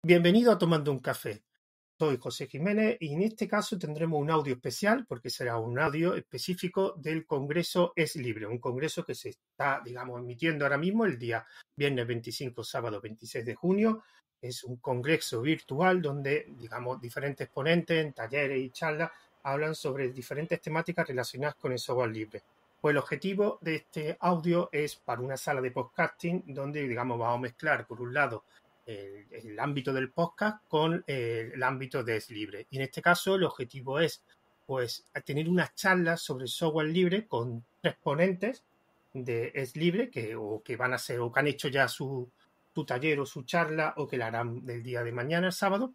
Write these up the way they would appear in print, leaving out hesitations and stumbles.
Bienvenido a Tomando un Café. Soy José Jiménez y en este caso tendremos un audio especial porque será un audio específico del Congreso Es Libre, un congreso que se está, emitiendo ahora mismo el día viernes 25, sábado 26 de junio. Es un congreso virtual donde, diferentes ponentes en talleres y charlas hablan sobre diferentes temáticas relacionadas con el software libre. Pues el objetivo de este audio es para una sala de podcasting donde, vamos a mezclar, por un lado, el ámbito del podcast con el ámbito de Es Libre. Y en este caso el objetivo es tener unas charlas sobre software libre con 3 ponentes de Es Libre que van a hacer o que han hecho ya su taller o su charla o que la harán del día de mañana, el sábado,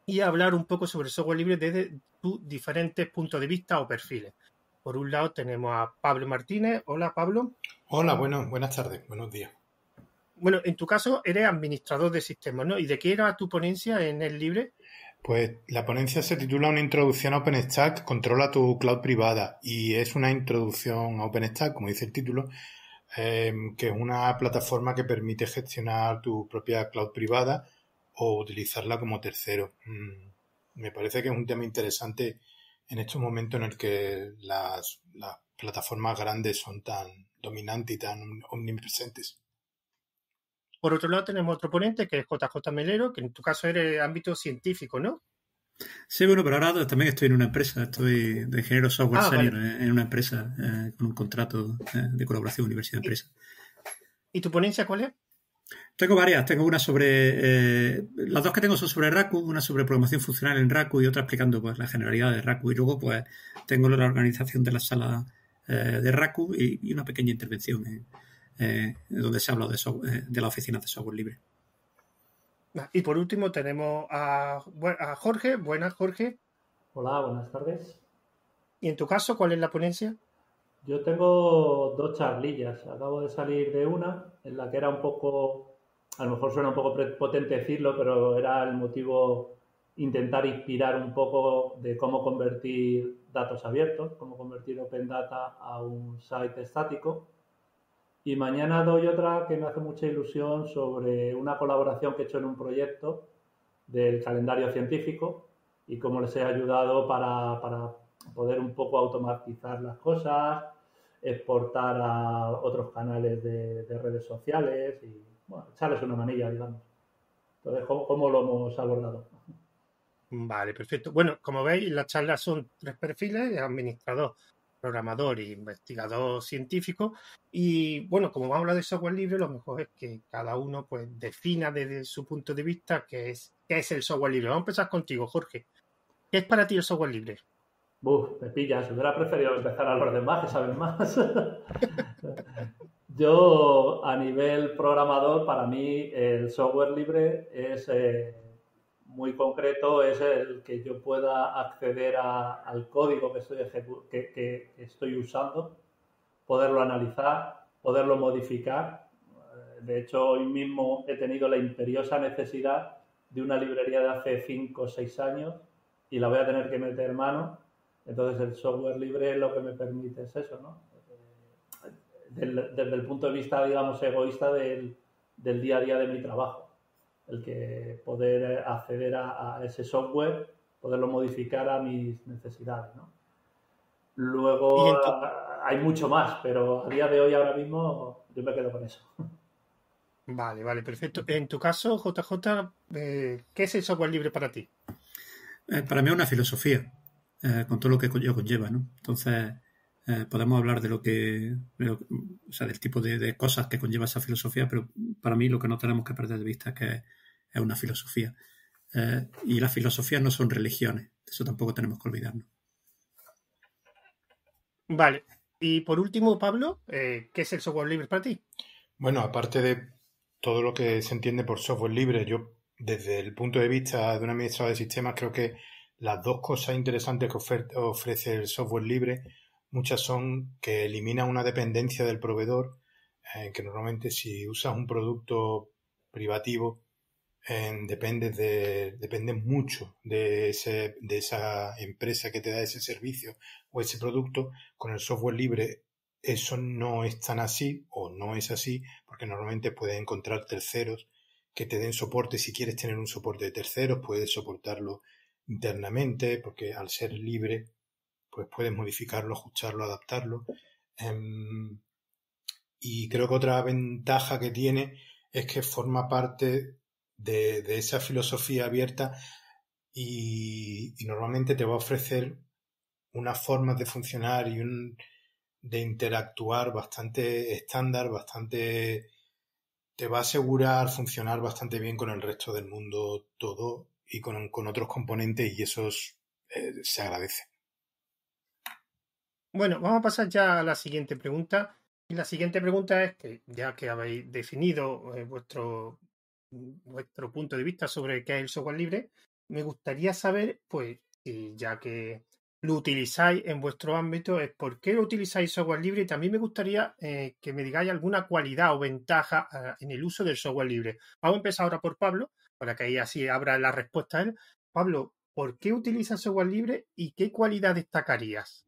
y hablar un poco sobre software libre desde sus diferentes puntos de vista o perfiles. Por un lado tenemos a Pablo Martínez. Hola, Pablo. Hola, buenas tardes, buenos días. Bueno, en tu caso eres administrador de sistemas, ¿no? ¿Y de qué era tu ponencia en el libre? Pues la ponencia se titula Una introducción a OpenStack, controla tu cloud privada, y es una introducción a OpenStack, como dice el título, que es una plataforma que permite gestionar tu propia cloud privada o utilizarla como tercero. Me parece que es un tema interesante en estos momentos en el que las plataformas grandes son tan dominantes y tan omnipresentes. Por otro lado, tenemos otro ponente que es JJ Melero, que en tu caso eres ámbito científico, ¿no? Sí, bueno, pero ahora también estoy en una empresa, estoy de ingeniero software senior vale. en una empresa con un contrato de colaboración universidad-empresa. ¿Y tu ponencia cuál es? Tengo varias, tengo una sobre, las dos que tengo son sobre Raku, una sobre programación funcional en Raku y otra explicando pues la generalidad de Raku, y luego pues tengo la organización de la sala de Raku y una pequeña intervención donde se habla de la oficina de software libre. Y por último tenemos a Jorge. Buenas, Jorge. Hola, buenas tardes. ¿Y en tu caso cuál es la ponencia? Yo tengo 2 charlillas. Acabo de salir de una en la que era un poco, a lo mejor suena un poco potente decirlo, pero era el motivo intentar inspirar un poco de cómo convertir datos abiertos, cómo convertir Open Data a un site estático. Y mañana doy otra que me hace mucha ilusión sobre una colaboración que he hecho en un proyecto del calendario científico y cómo les he ayudado para poder un poco automatizar las cosas, exportar a otros canales de redes sociales y, bueno, echarles una manilla, digamos. Entonces, ¿cómo lo hemos abordado? Vale, perfecto. Bueno, como veis, las charlas son 3 perfiles: administrador, programador e investigador científico. Y bueno, como vamos a hablar de software libre, lo mejor es que cada uno pues defina desde su punto de vista qué es el software libre. Vamos a empezar contigo, Jorge. ¿Qué es para ti el software libre? Me pillas. Hubiera preferido empezar a los demás, que saben más. Yo, a nivel programador, para mí el software libre es muy concreto, es el que yo pueda acceder al código que estoy usando, poderlo analizar, poderlo modificar. De hecho, hoy mismo he tenido la imperiosa necesidad de una librería de hace 5 o 6 años y la voy a tener que meter mano. Entonces, el software libre lo que me permite es eso, ¿no? Desde el punto de vista, digamos, egoísta del día a día de mi trabajo. El que poder acceder a ese software, poderlo modificar a mis necesidades, ¿no? Luego hay mucho más, pero a día de hoy, ahora mismo, yo me quedo con eso. Vale, perfecto. En tu caso, JJ, ¿qué es el software libre para ti? Para mí es una filosofía, con todo lo que conlleva, ¿no? Entonces, podemos hablar de o sea, del tipo de cosas que conlleva esa filosofía, pero para mí lo que no tenemos que perder de vista es que es una filosofía. Y las filosofías no son religiones, de eso tampoco tenemos que olvidarnos. Vale. Y por último, Pablo, ¿qué es el software libre para ti? Bueno, aparte de todo lo que se entiende por software libre, yo desde el punto de vista de un administrador de sistemas creo que las dos cosas interesantes que ofrece el software libre, muchas son que elimina una dependencia del proveedor, que normalmente si usas un producto privativo, dependes mucho de esa empresa que te da ese servicio o ese producto. Con el software libre eso no es tan así o no es así, porque normalmente puedes encontrar terceros que te den soporte. Si quieres tener un soporte de terceros, puedes soportarlo internamente, porque al ser libre, pues puedes modificarlo, ajustarlo, adaptarlo. Y creo que otra ventaja que tiene es que forma parte de esa filosofía abierta y normalmente te va a ofrecer unas formas de funcionar y de interactuar bastante estándar, te va a asegurar funcionar bastante bien con el resto del mundo todo y con otros componentes, y eso se agradece. Bueno, vamos a pasar ya a la siguiente pregunta. Y la siguiente pregunta es que, ya que habéis definido vuestro punto de vista sobre qué es el software libre, me gustaría saber, pues, ya que lo utilizáis en vuestro ámbito, es por qué utilizáis software libre, y también me gustaría que me digáis alguna cualidad o ventaja en el uso del software libre. Vamos a empezar ahora por Pablo, para que ahí así abra la respuesta a él. Pablo, ¿por qué utilizas software libre y qué cualidad destacarías?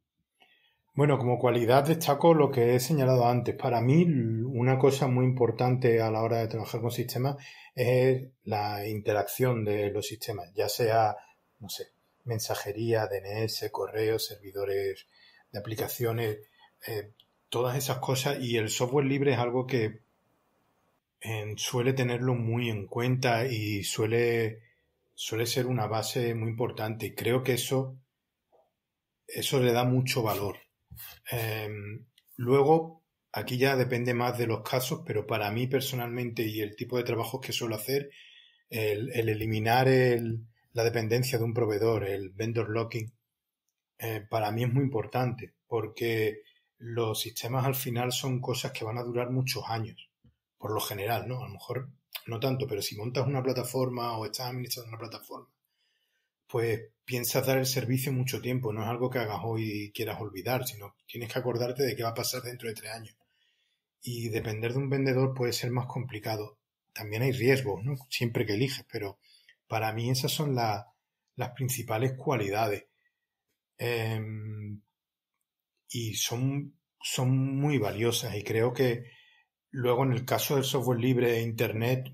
Bueno, como cualidad destaco lo que he señalado antes. Para mí, una cosa muy importante a la hora de trabajar con sistemas es la interacción de los sistemas, ya sea, no sé, mensajería, DNS, correos, servidores de aplicaciones, todas esas cosas. Y el software libre es algo que suele tenerlo muy en cuenta y suele ser una base muy importante. Y creo que eso le da mucho valor. Luego, aquí ya depende más de los casos, pero para mí personalmente y el tipo de trabajos que suelo hacer, el eliminar la dependencia de un proveedor, el vendor locking, para mí es muy importante, porque los sistemas al final son cosas que van a durar muchos años, por lo general, ¿no? A lo mejor no tanto, pero si montas una plataforma o estás administrando una plataforma, pues piensas dar el servicio mucho tiempo. No es algo que hagas hoy y quieras olvidar, sino tienes que acordarte de qué va a pasar dentro de 3 años. Y depender de un vendedor puede ser más complicado. También hay riesgos, ¿no? Siempre que eliges, pero para mí esas son las principales cualidades. Y son muy valiosas, y creo que luego en el caso del software libre e Internet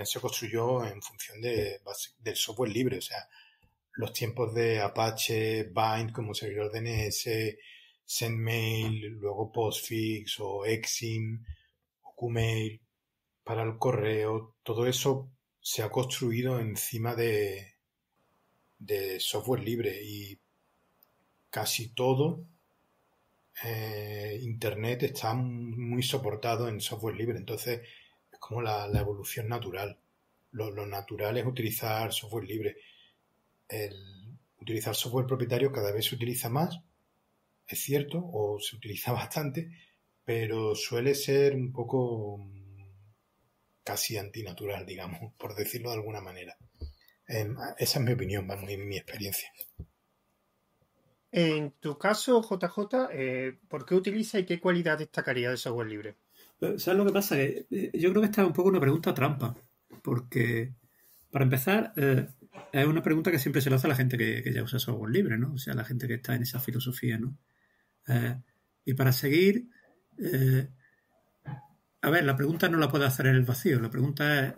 se construyó en función del software libre. O sea, los tiempos de Apache, Bind como servidor DNS, SendMail, luego Postfix o Exim o Qmail para el correo, todo eso se ha construido encima de software libre, y casi todo Internet está muy soportado en software libre. Entonces es como la evolución natural. Lo natural es utilizar software libre. Utilizar software propietario cada vez se utiliza más, es cierto, o se utiliza bastante, pero suele ser un poco casi antinatural, digamos, por decirlo de alguna manera. Esa es mi opinión, vamos, y mi experiencia. En tu caso, JJ, ¿por qué utiliza y qué cualidad destacaría del software libre? ¿Sabes lo que pasa? Que yo creo que esta es un poco una pregunta trampa, porque para empezar, es una pregunta que siempre se le hace a la gente que ya usa software libre, ¿no? O sea, la gente que está en esa filosofía, ¿no? Y para seguir, a ver, la pregunta no la puede hacer en el vacío. La pregunta es,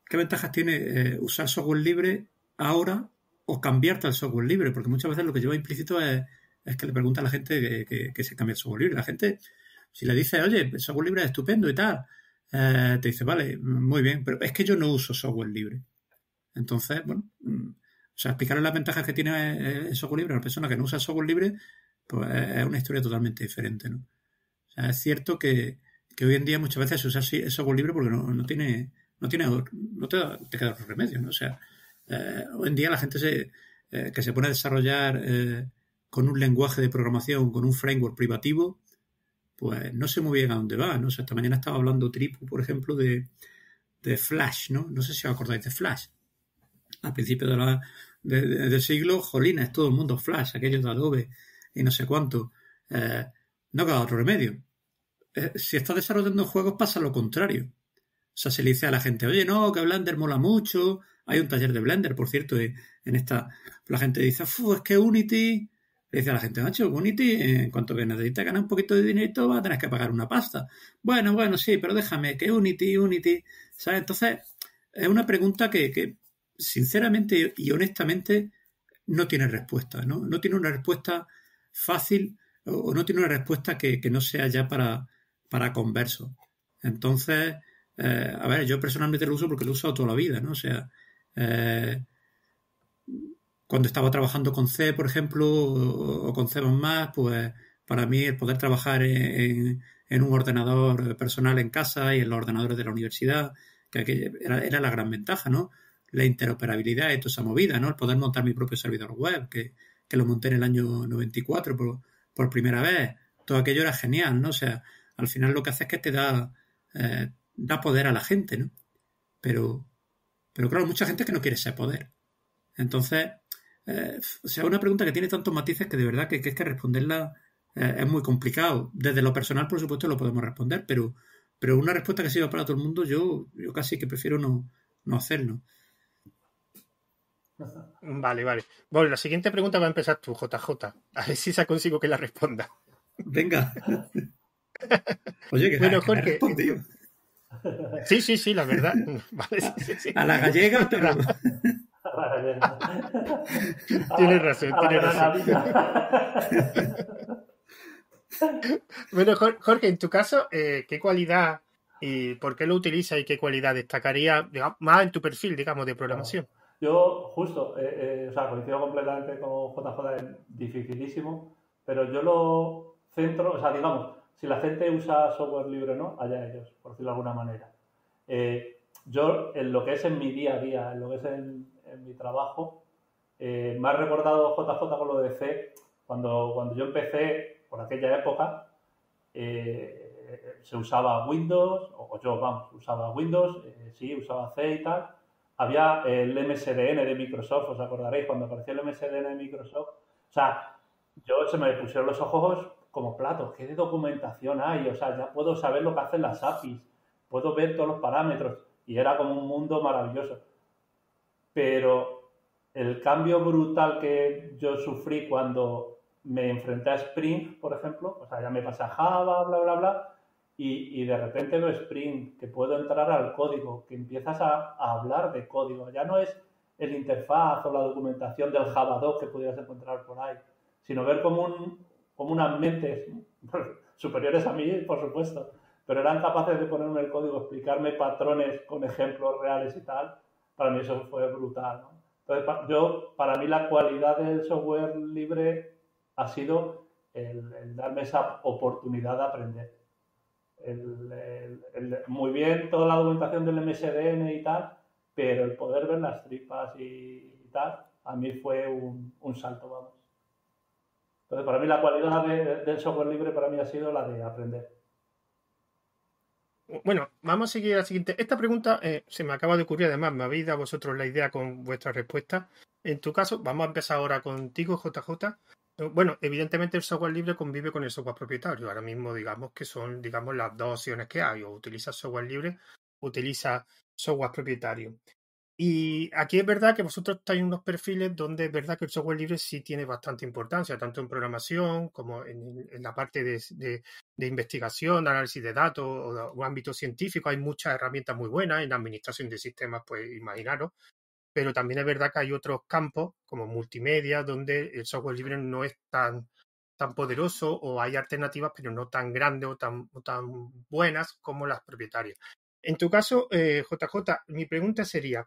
¿qué ventajas tiene usar software libre ahora o cambiarte al software libre? Porque muchas veces lo que lleva implícito es que le pregunta a la gente que se cambie al software libre. La gente, si le dice, oye, el software libre es estupendo y tal, te dice, vale, muy bien, pero es que yo no uso software libre. Entonces, bueno, o sea, explicarle las ventajas que tiene el software libre a una persona que no usa software libre, pues es una historia totalmente diferente, ¿no? O sea, es cierto que hoy en día muchas veces se usa el software libre porque no te queda otro remedio, ¿no? O sea, hoy en día la gente que se pone a desarrollar con un lenguaje de programación, con un framework privativo, pues no sé muy bien a dónde va, ¿no? O sea, esta mañana estaba hablando Tripu, por ejemplo, de Flash, ¿no? No sé si os acordáis de Flash. Al principio del siglo, jolines, todo el mundo Flash, aquello de Adobe y no sé cuánto. No queda otro remedio. Si estás desarrollando juegos pasa lo contrario. O sea, se le dice a la gente, oye, no, que Blender mola mucho. Hay un taller de Blender, por cierto, en esta. La gente dice, es que Unity. Le dice a la gente, macho, Unity, en cuanto que necesitas ganar un poquito de dinero, vas a tener que pagar una pasta. Bueno, sí, pero déjame, que Unity, ¿sabes? Entonces, es una pregunta que sinceramente y honestamente no tiene respuesta, ¿no? No tiene una respuesta fácil o no tiene una respuesta que no sea ya para conversos. Entonces, a ver, yo personalmente lo uso porque lo he usado toda la vida, ¿no? O sea, cuando estaba trabajando con C, por ejemplo, o con C++, pues para mí el poder trabajar en un ordenador personal en casa y en los ordenadores de la universidad, que era la gran ventaja, ¿no? La interoperabilidad y toda esa movida, ¿no? El poder montar mi propio servidor web, que lo monté en el año 94 por primera vez. Todo aquello era genial, ¿no? O sea, al final lo que hace es que te da poder a la gente, ¿no? Pero claro, mucha gente que no quiere ese poder. Entonces, o sea, una pregunta que tiene tantos matices que de verdad que es que responderla es muy complicado. Desde lo personal, por supuesto, lo podemos responder, pero una respuesta que sirva para todo el mundo, yo casi que prefiero no hacerlo. Vale. Bueno, la siguiente pregunta va a empezar tú, JJ. A ver si consigo que la responda. Venga. Oye, que bueno, me Jorge. respondió. Sí, la verdad. Vale, sí. A la gallega, pero... Tienes razón. Bueno, Jorge, en tu caso, ¿qué cualidad y por qué lo utilizas y qué cualidad destacaría, digamos, más en tu perfil, digamos, de programación? Yo, justo, o sea, coincido completamente con JJ, es dificilísimo, pero yo lo centro, o sea, digamos, si la gente usa software libre o no, allá ellos, por decirlo de alguna manera. Yo, en lo que es en mi día a día, en lo que es en mi trabajo, me ha recordado JJ con lo de C, cuando yo empecé, por aquella época, se usaba Windows, o yo, vamos, usaba Windows, sí, usaba C y tal. Había el MSDN de Microsoft, os acordaréis, cuando apareció el MSDN de Microsoft. O sea, se me pusieron los ojos como platos. ¿Qué de documentación hay? O sea, ya puedo saber lo que hacen las APIs, puedo ver todos los parámetros. Y era como un mundo maravilloso. Pero el cambio brutal que yo sufrí cuando me enfrenté a Spring, por ejemplo, o sea, ya me pasé a Java, bla, bla, bla, y de repente veo Spring, que puedo entrar al código, que empiezas a hablar de código. Ya no es el interfaz o la documentación del Java 2 que pudieras encontrar por ahí, sino ver como unas mentes superiores a mí, por supuesto, pero eran capaces de ponerme el código, explicarme patrones con ejemplos reales y tal. Para mí eso fue brutal, ¿no? Entonces, para mí la cualidad del software libre ha sido el darme esa oportunidad de aprender. Muy bien toda la documentación del MSDN y tal, pero el poder ver las tripas y tal, a mí fue un salto, vamos. Entonces, para mí la cualidad del software libre para mí ha sido la de aprender. Bueno, vamos a seguir a la siguiente. Esta pregunta se me acaba de ocurrir, además, me habéis dado vosotros la idea con vuestra respuesta. En tu caso, vamos a empezar ahora contigo, JJ. Bueno, evidentemente el software libre convive con el software propietario. Ahora mismo, digamos que son, digamos, las dos opciones que hay. O utiliza software libre o utiliza software propietario. Y aquí es verdad que vosotros estáis en unos perfiles donde es verdad que el software libre sí tiene bastante importancia, tanto en programación como en la parte de investigación, análisis de datos o ámbito científico. Hay muchas herramientas muy buenas en administración de sistemas, pues imaginaros. Pero también es verdad que hay otros campos, como multimedia, donde el software libre no es tan poderoso o hay alternativas, pero no tan grandes o tan buenas como las propietarias. En tu caso, JJ, mi pregunta sería,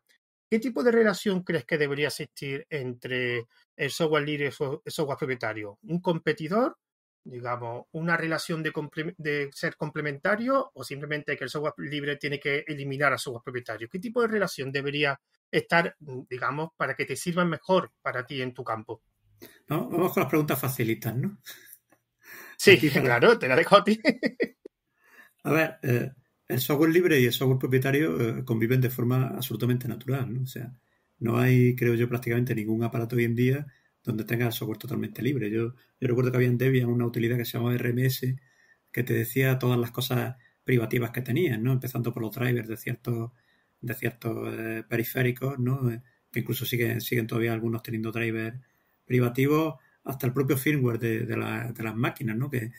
¿qué tipo de relación crees que debería existir entre el software libre y el software propietario? ¿Un competidor? Digamos, una relación de ser complementario o simplemente que el software libre tiene que eliminar al software propietario? ¿Qué tipo de relación debería estar, digamos, para que te sirvan mejor para ti en tu campo? No, vamos con las preguntas facilitas, ¿no? Sí, claro, te la dejo a ti. A ver, el software libre y el software propietario conviven de forma absolutamente natural, ¿no? O sea, no hay, creo yo, prácticamente ningún aparato hoy en día donde tenga el software totalmente libre. Yo recuerdo que había en Debian una utilidad que se llamaba RMS que te decía todas las cosas privativas que tenían, ¿no? Empezando por los drivers de ciertos periféricos, ¿no? Que incluso siguen todavía algunos teniendo drivers privativos, hasta el propio firmware de las máquinas, ¿no? Que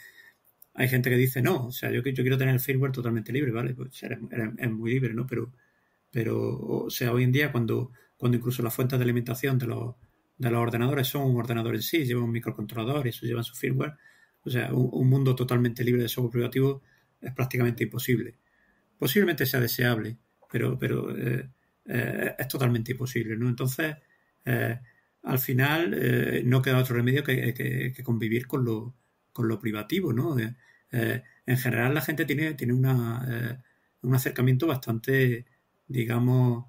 hay gente que dice, no, o sea, yo quiero tener el firmware totalmente libre, ¿vale? Pues es muy libre, ¿no? Pero pero o sea, hoy en día cuando incluso las fuentes de alimentación de los ordenadores son un ordenador en sí, llevan un microcontrolador y eso llevan su firmware, o sea, un mundo totalmente libre de software privativo es prácticamente imposible. Posiblemente sea deseable, pero es totalmente imposible, ¿no? Entonces, al final no queda otro remedio que convivir con lo privativo, ¿no? En general la gente tiene un acercamiento bastante, digamos,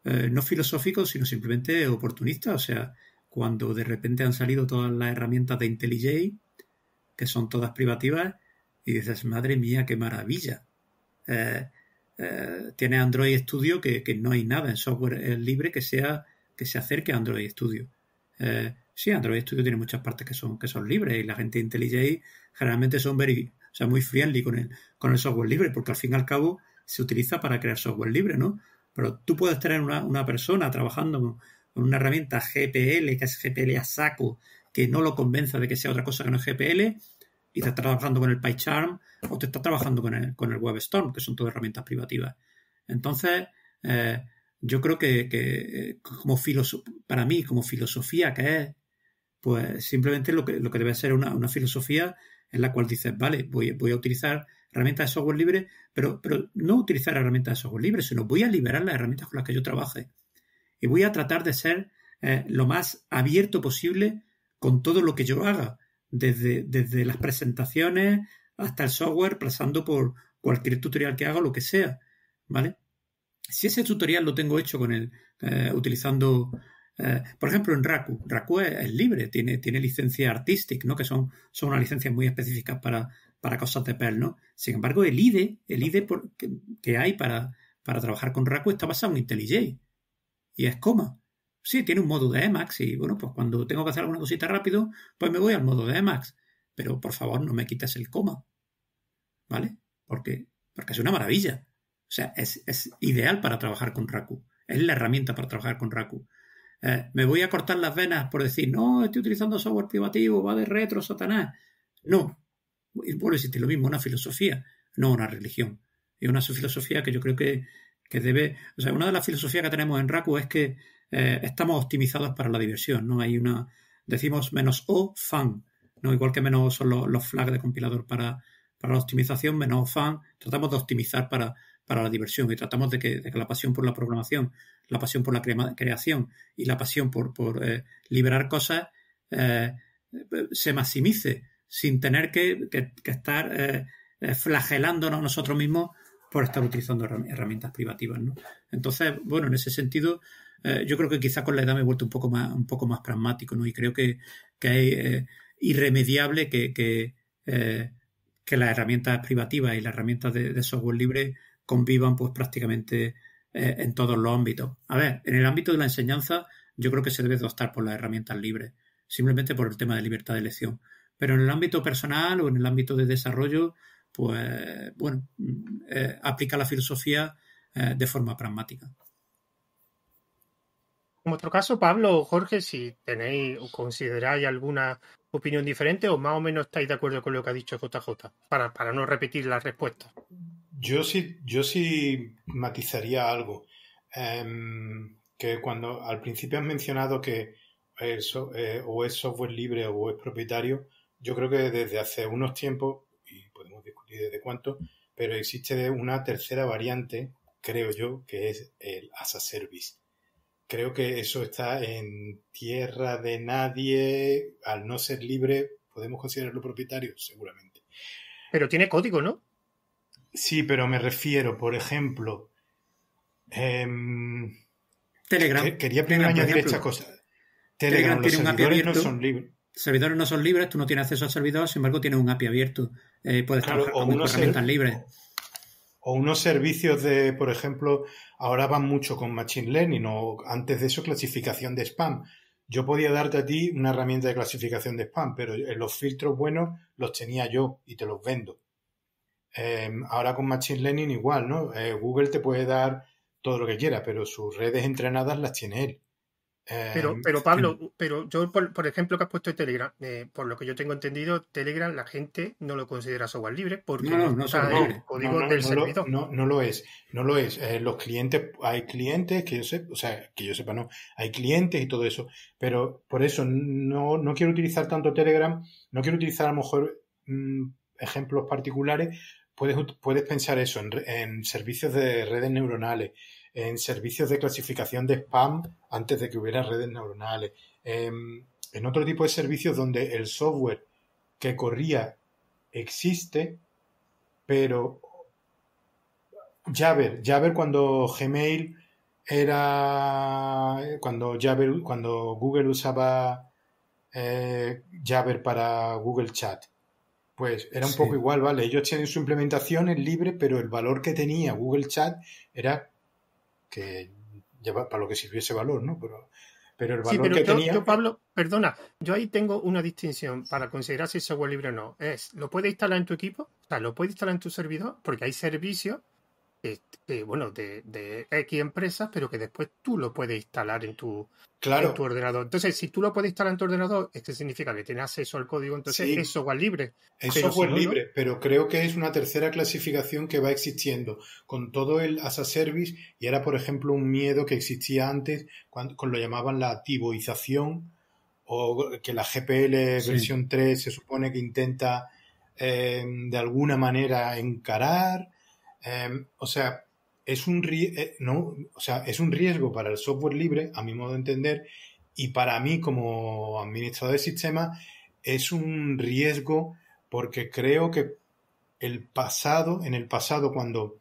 no filosófico, sino simplemente oportunista. O sea, cuando de repente han salido todas las herramientas de IntelliJ, que son todas privativas, y dices, madre mía, qué maravilla. Tiene Android Studio que no hay nada en software libre que se acerque a Android Studio. Sí, Android Studio tiene muchas partes que son libres y la gente de IntelliJ generalmente son muy friendly con el software libre, porque al fin y al cabo se utiliza para crear software libre, ¿no? Pero tú puedes tener una persona trabajando con una herramienta GPL, que es GPL a saco, que no lo convenza de que sea otra cosa que no es GPL, y te está trabajando con el PyCharm o te está trabajando con el WebStorm, que son todas herramientas privativas. Entonces, yo creo que para mí, como filosofía que es, pues simplemente lo que debe ser una filosofía en la cual dices, vale, voy a utilizar herramientas de software libre, pero no utilizar herramientas de software libre, sino voy a liberar las herramientas con las que yo trabaje. Y voy a tratar de ser lo más abierto posible con todo lo que yo haga, desde las presentaciones hasta el software, pasando por cualquier tutorial que haga, lo que sea, ¿vale? Si ese tutorial lo tengo hecho utilizando, por ejemplo, en Raku. Raku es libre, tiene licencia Artistic, ¿no? Que son unas licencias muy específicas para cosas de Perl, ¿no? Sin embargo, el IDE que hay para trabajar con Raku está basado en IntelliJ. Y es coma. Sí, tiene un modo de Emacs y, bueno, pues cuando tengo que hacer alguna cosita rápido, pues me voy al modo de Emacs. Pero, por favor, no me quites el coma. ¿Vale? Porque es una maravilla. O sea, es ideal para trabajar con Raku. Es la herramienta para trabajar con Raku. ¿Me voy a cortar las venas por decir, no, estoy utilizando software privativo, va de retro, Satanás? No. Vuelvo a insistir, lo mismo, una filosofía, no una religión. Es una filosofía que yo creo que debe... O sea, una de las filosofías que tenemos en Raku es que estamos optimizados para la diversión, ¿no? Decimos -o, fun, ¿no? Igual que menos son los flags de compilador para la optimización, menos fun, tratamos de optimizar para la diversión y tratamos de que la pasión por la programación, la pasión por la creación y la pasión por liberar cosas se maximice sin tener que estar flagelándonos nosotros mismos por estar utilizando herramientas privativas, ¿no? Entonces, bueno, en ese sentido, yo creo que quizá con la edad me he vuelto un poco más pragmático, ¿no? Y creo que es irremediable que las herramientas privativas y las herramientas de software libre convivan pues prácticamente en todos los ámbitos. A ver, en el ámbito de la enseñanza yo creo que se debe de optar por las herramientas libres, simplemente por el tema de libertad de elección. Pero en el ámbito personal o en el ámbito de desarrollo, pues bueno, aplica la filosofía de forma pragmática. En vuestro caso, Pablo o Jorge, si tenéis o consideráis alguna opinión diferente o más o menos estáis de acuerdo con lo que ha dicho JJ, para no repetir la respuesta. Yo sí matizaría algo. Que cuando al principio has mencionado que o es software libre o es propietario, yo creo que desde hace unos tiempos, y podemos discutir desde cuánto, pero existe una tercera variante, creo yo, que es el as a service. Creo que eso está en tierra de nadie. Al no ser libre, ¿podemos considerarlo propietario? Seguramente. Pero tiene código, ¿no? Sí, pero me refiero, por ejemplo... Telegram. Quería primero añadir esta cosa. Telegram, los servidores no son libres. Los servidores no son libres, tú no tienes acceso al servidor, sin embargo tienes un API abierto. Puedes trabajar con herramientas libres. O unos servicios de, por ejemplo, ahora van mucho con Machine Learning o antes de eso clasificación de spam. Yo podía darte a ti una herramienta de clasificación de spam, pero los filtros buenos los tenía yo y te los vendo. Ahora con Machine Learning igual, ¿no? Google te puede dar todo lo que quiera, pero sus redes entrenadas las tiene él. Pero Pablo, pero yo, por ejemplo, que has puesto Telegram, por lo que yo tengo entendido, Telegram la gente no lo considera software libre porque no está software en libre. el código del servidor. No lo es. Los clientes, hay clientes que yo sepa, o sea, que yo sepa, no, hay clientes y todo eso, pero por eso no quiero utilizar tanto Telegram, no quiero utilizar a lo mejor ejemplos particulares. Puedes pensar eso en servicios de redes neuronales, en servicios de clasificación de spam antes de que hubiera redes neuronales, en otro tipo de servicios donde el software que corría existe, pero Jabber cuando Gmail cuando Google usaba Jabber para Google Chat, pues era un poco igual, ¿vale? Ellos tienen su implementación, es libre, pero el valor que tenía Google Chat era que para lo que sirviese valor, ¿no? Pero el valor que tenía... Yo, Pablo, perdona, yo ahí tengo una distinción para considerar si es software libre o no. ¿Lo puedes instalar en tu equipo? O sea, ¿lo puedes instalar en tu servidor? Porque hay servicios de X empresas, pero que después tú lo puedes instalar en tu ordenador. Entonces, si tú lo puedes instalar en tu ordenador, esto significa que tienes acceso al código, entonces es software libre. Es software libre, pero creo que es una tercera clasificación que va existiendo con todo el as a service, y era, por ejemplo, un miedo que existía antes cuando lo llamaban la tiboización, o que la GPL versión 3 se supone que intenta de alguna manera encarar. O sea, es un riesgo para el software libre, a mi modo de entender, y para mí como administrador de sistemas es un riesgo porque creo que en el pasado, cuando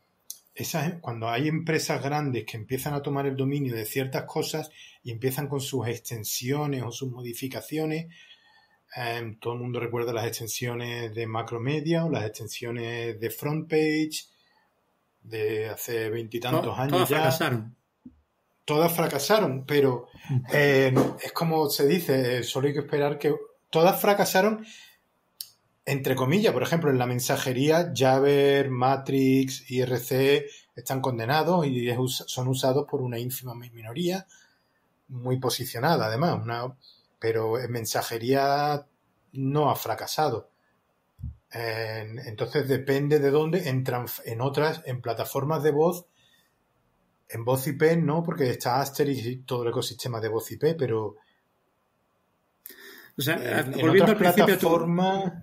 hay empresas grandes que empiezan a tomar el dominio de ciertas cosas y empiezan con sus extensiones o sus modificaciones, todo el mundo recuerda las extensiones de Macromedia o las extensiones de FrontPage de hace 20 y tantos años. Todas fracasaron, pero es como se dice, solo hay que esperar que todas fracasaron, entre comillas. Por ejemplo, en la mensajería, Jabber, Matrix, IRC están condenados y son usados por una ínfima minoría, muy posicionada además, pero en mensajería no ha fracasado. Entonces depende de dónde entran en plataformas de voz, en voz IP no, porque está Asterisk y todo el ecosistema de voz IP, pero o sea, volviendo al principio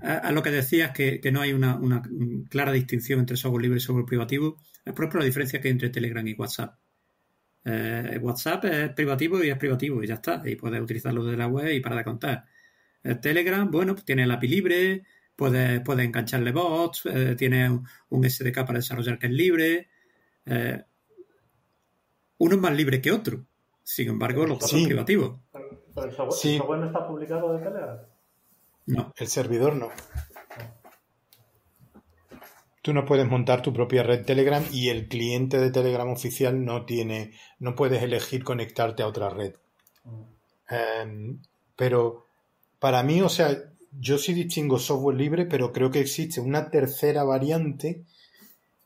a lo que decías, que no hay una clara distinción entre software libre y software privativo. Por ejemplo, la diferencia que hay entre Telegram y WhatsApp. WhatsApp es privativo y ya está, y puedes utilizarlo desde la web y para de contar. Telegram, bueno, pues tiene el API libre, puedes engancharle bots, tiene un SDK para desarrollar que es libre. Uno es más libre que otro. Sin embargo, los dos son privativos. ¿Pero el software no está publicado de Telegram? No. El servidor no. Tú no puedes montar tu propia red Telegram y el cliente de Telegram oficial no puedes elegir conectarte a otra red. Pero para mí, o sea, yo sí distingo software libre, pero creo que existe una tercera variante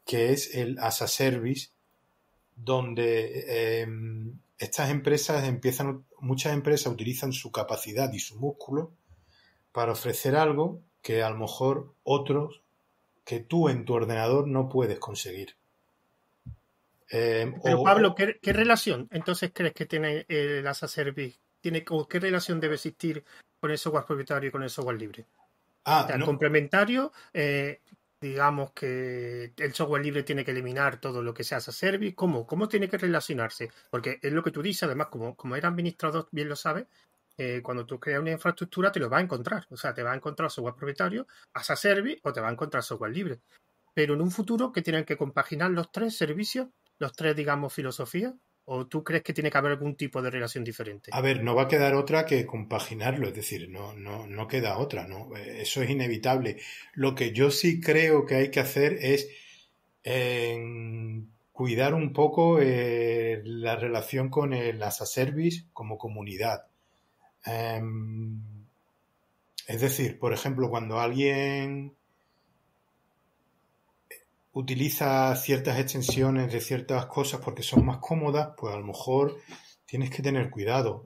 que es el as a service, donde muchas empresas utilizan su capacidad y su músculo para ofrecer algo que a lo mejor otros que tú en tu ordenador no puedes conseguir. Pero Pablo, ¿qué relación entonces crees que tiene el as a service? ¿Qué relación debe existir con el software propietario y con el software libre? Complementario, digamos que el software libre tiene que eliminar todo lo que sea as a service. ¿Cómo tiene que relacionarse? Porque es lo que tú dices, además, como eres administrador, bien lo sabes, cuando tú creas una infraestructura te lo va a encontrar. O sea, te va a encontrar software propietario, as a service, o te va a encontrar software libre. Pero en un futuro, ¿que tienen que compaginar los tres servicios? Los tres, digamos, filosofías. ¿O tú crees que tiene que haber algún tipo de relación diferente? A ver, no va a quedar otra que compaginarlo, es decir, no queda otra, ¿no? Eso es inevitable. Lo que yo sí creo que hay que hacer es cuidar un poco la relación con el as a service como comunidad. Es decir, por ejemplo, cuando alguien utiliza ciertas extensiones de ciertas cosas porque son más cómodas, pues a lo mejor tienes que tener cuidado.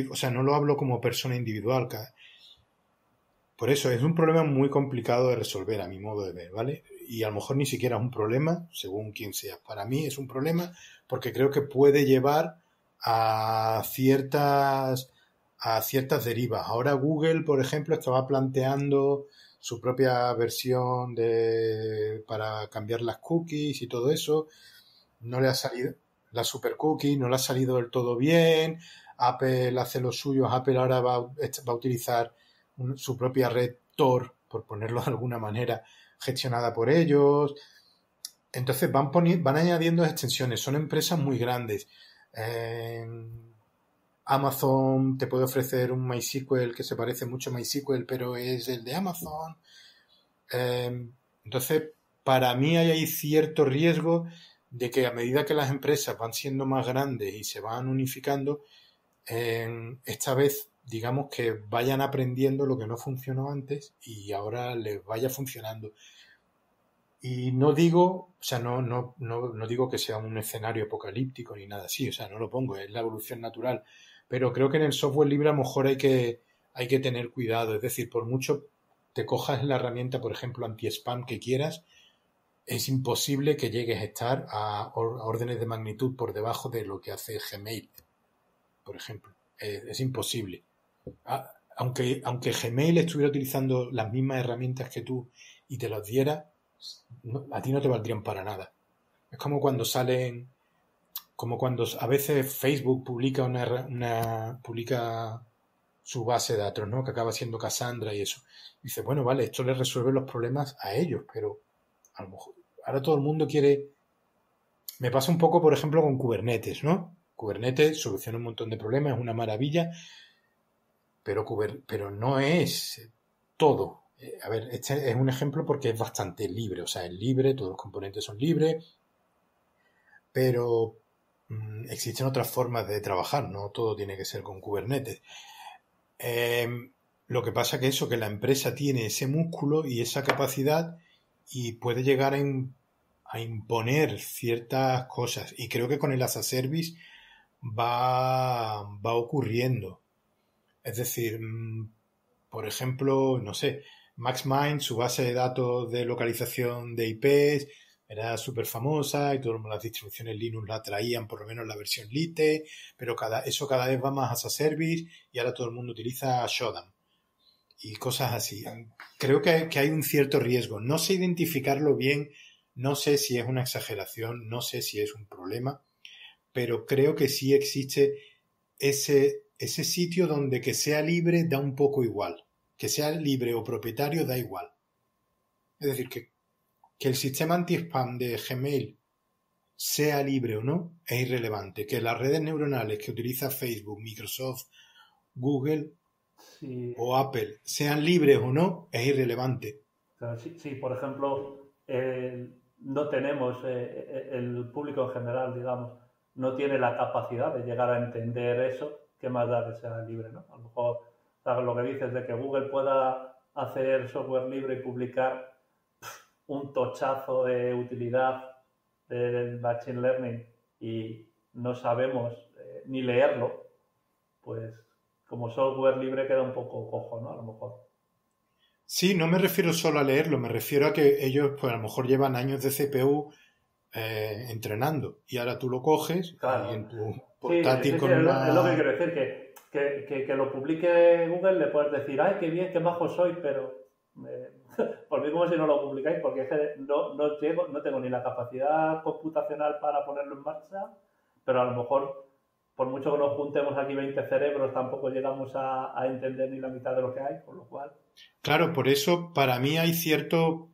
O sea, no lo hablo como persona individual. Por eso es un problema muy complicado de resolver a mi modo de ver, ¿vale? Y a lo mejor ni siquiera es un problema, según quien sea. Para mí es un problema porque creo que puede llevar a ciertas derivas. Ahora Google, por ejemplo, estaba planteando su propia versión para cambiar las cookies y todo eso. No le ha salido la super cookie, no le ha salido del todo bien. Apple hace lo suyo. Apple ahora va a utilizar su propia red Tor, por ponerlo de alguna manera, gestionada por ellos. Entonces van añadiendo extensiones. Son empresas muy grandes. Amazon te puede ofrecer un MySQL que se parece mucho a MySQL, pero es el de Amazon. Entonces, para mí hay cierto riesgo de que a medida que las empresas van siendo más grandes y se van unificando, esta vez, digamos, que vayan aprendiendo lo que no funcionó antes y ahora les vaya funcionando. Y no digo, o sea, no digo que sea un escenario apocalíptico ni nada así, o sea, no lo pongo, es la evolución natural. Pero creo que en el software libre a lo mejor hay que tener cuidado. Es decir, por mucho te cojas la herramienta, por ejemplo, anti-spam que quieras, es imposible que llegues a estar a órdenes de magnitud por debajo de lo que hace Gmail, por ejemplo. Es imposible. Aunque Gmail estuviera utilizando las mismas herramientas que tú y te las diera, a ti no te valdrían para nada. Es como cuando a veces Facebook publica publica su base de datos, ¿no? Que acaba siendo Cassandra y eso. Dice, bueno, vale, esto les resuelve los problemas a ellos, pero a lo mejor ahora todo el mundo quiere. Me pasa un poco, por ejemplo, con Kubernetes, ¿no? Kubernetes soluciona un montón de problemas, es una maravilla, pero no es todo. A ver, este es un ejemplo porque es bastante libre, o sea, es libre, todos los componentes son libres, pero existen otras formas de trabajar, no todo tiene que ser con Kubernetes. Lo que pasa que que la empresa tiene ese músculo y esa capacidad y puede llegar a imponer ciertas cosas. Y creo que con el as a service va ocurriendo. Es decir, por ejemplo, no sé, MaxMind, su base de datos de localización de IPs, era súper famosa y todas las distribuciones Linux la traían, por lo menos la versión Lite, pero eso cada vez va más as a service y ahora todo el mundo utiliza Shodan y cosas así. Creo que hay un cierto riesgo. No sé identificarlo bien, no sé si es una exageración, no sé si es un problema, pero creo que sí existe ese sitio donde que sea libre da un poco igual. Que sea libre o propietario da igual. Es decir, que el sistema anti-spam de Gmail sea libre o no es irrelevante. Que las redes neuronales que utiliza Facebook, Microsoft, Google o Apple sean libres o no es irrelevante. Claro, sí, por ejemplo, no tenemos, el público en general, digamos, no tiene la capacidad de llegar a entender eso, qué más da que sea libre, ¿no? A lo mejor, ¿sabes lo que dices de que Google pueda hacer software libre y publicar un tochazo de utilidad del Machine Learning y no sabemos ni leerlo? Pues como software libre queda un poco cojo, ¿no? A lo mejor. Sí, no me refiero solo a leerlo, me refiero a que ellos pues a lo mejor llevan años de CPU entrenando y ahora tú lo coges claro. y en tu portátil con una... Es lo que quiero decir, que lo publique Google, le puedes decir, ay, qué bien, qué majo soy, pero por mí como si no lo publicáis, porque es que no tengo ni la capacidad computacional para ponerlo en marcha, pero a lo mejor, por mucho que nos juntemos aquí 20 cerebros, tampoco llegamos a entender ni la mitad de lo que hay, por lo cual... Claro, por eso para mí hay cierto...